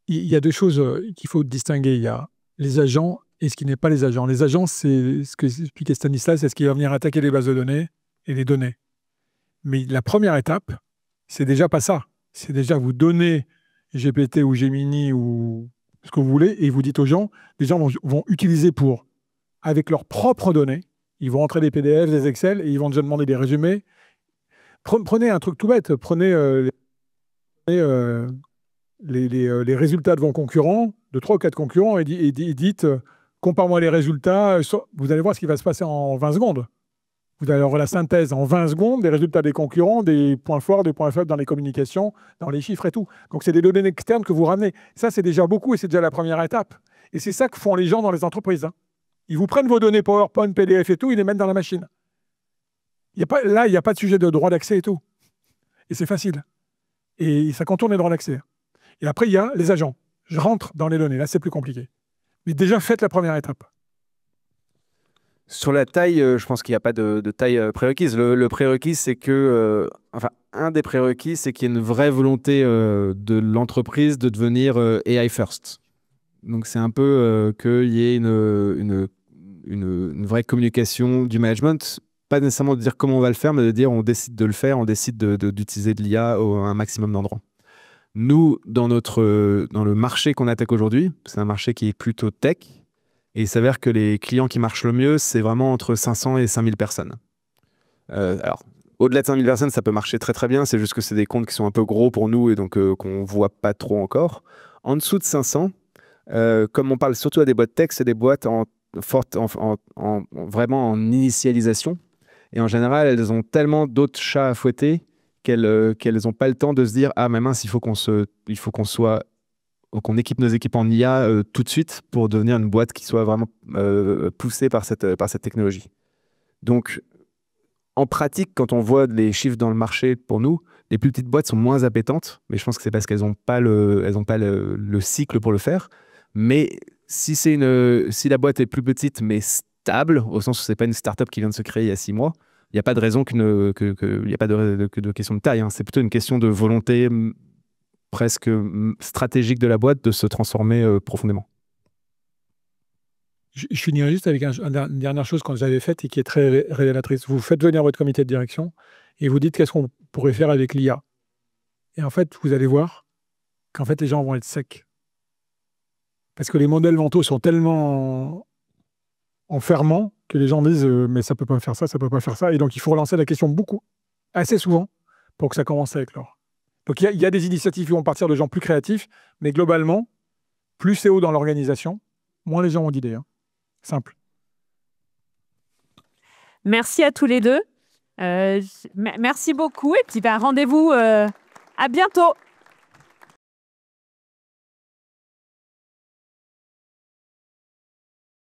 Il y a deux choses qu'il faut distinguer. Il y a les agents et ce qui n'est pas les agents. Les agents, c'est ce que expliquait Stanislas, c'est ce qui va venir attaquer les bases de données et les données. Mais la première étape, c'est déjà pas ça. C'est déjà vous donner GPT ou Gemini ou ce que vous voulez, et vous dites aux gens, les gens vont utiliser avec leurs propres données, ils vont entrer des PDF, des Excel, et ils vont déjà demander des résumés. Prenez un truc tout bête, prenez les résultats de vos concurrents, de 3 ou 4 concurrents, et dites, compare-moi les résultats, vous allez voir ce qui va se passer en 20 secondes. Vous allez avoir la synthèse en 20 secondes des résultats des concurrents, des points forts, des points faibles dans les communications, dans les chiffres et tout. Donc, c'est des données externes que vous ramenez. Ça, c'est déjà beaucoup et c'est déjà la première étape. Et c'est ça que font les gens dans les entreprises. Ils vous prennent vos données PowerPoint, PDF et tout, ils les mettent dans la machine. Là, il n'y a pas de sujet de droit d'accès et tout. Et c'est facile. Et ça contourne les droits d'accès. Et après, il y a les agents. Je rentre dans les données. Là, c'est plus compliqué. Mais déjà, faites la première étape. Sur la taille, je pense qu'il n'y a pas de taille prérequise. Le prérequis, c'est que... un des prérequis, c'est qu'il y ait une vraie volonté de l'entreprise de devenir AI first. Donc, c'est un peu qu'il y ait une vraie communication du management. Pas nécessairement de dire comment on va le faire, mais de dire on décide de le faire, on décide d'utiliser de l'IA à un maximum d'endroits. Nous, dans le marché qu'on attaque aujourd'hui, c'est un marché qui est plutôt tech. Et il s'avère que les clients qui marchent le mieux, c'est vraiment entre 500 et 5000 personnes. Alors, au-delà de 5000 personnes, ça peut marcher très très bien. C'est juste que c'est des comptes qui sont un peu gros pour nous et donc qu'on ne voit pas trop encore. En dessous de 500, comme on parle surtout à des boîtes tech, c'est des boîtes vraiment en initialisation. Et en général, elles ont tellement d'autres chats à fouetter qu'elles n'ont pas le temps de se dire « Ah, mais mince, il faut qu'on équipe nos équipes en IA tout de suite pour devenir une boîte qui soit vraiment poussée par cette technologie. » Donc, en pratique, quand on voit les chiffres dans le marché, pour nous, les plus petites boîtes sont moins appétantes, mais je pense que c'est parce qu'elles n'ont pas le cycle pour le faire. Mais si la boîte est plus petite, mais stable, au sens où ce n'est pas une start-up qui vient de se créer il y a 6 mois, il n'y a pas de raison qu'il n'y a pas de question de taille. Hein. C'est plutôt une question de volonté presque stratégique de la boîte de se transformer profondément. Je finirai juste avec une dernière chose que j'avais faite et qui est très révélatrice. Vous faites venir votre comité de direction et vous dites qu'est-ce qu'on pourrait faire avec l'IA. Et en fait, vous allez voir qu'en fait, les gens vont être secs. Parce que les modèles mentaux sont tellement enfermants que les gens disent mais ça ne peut pas faire ça, ça ne peut pas faire ça. Et donc, il faut relancer la question assez souvent pour que ça commence à éclore. Donc, il y a des initiatives qui vont partir de gens plus créatifs, mais globalement, plus c'est haut dans l'organisation, moins les gens ont d'idées. Hein. Simple. Merci à tous les deux. Merci beaucoup. Et puis, rendez-vous à bientôt.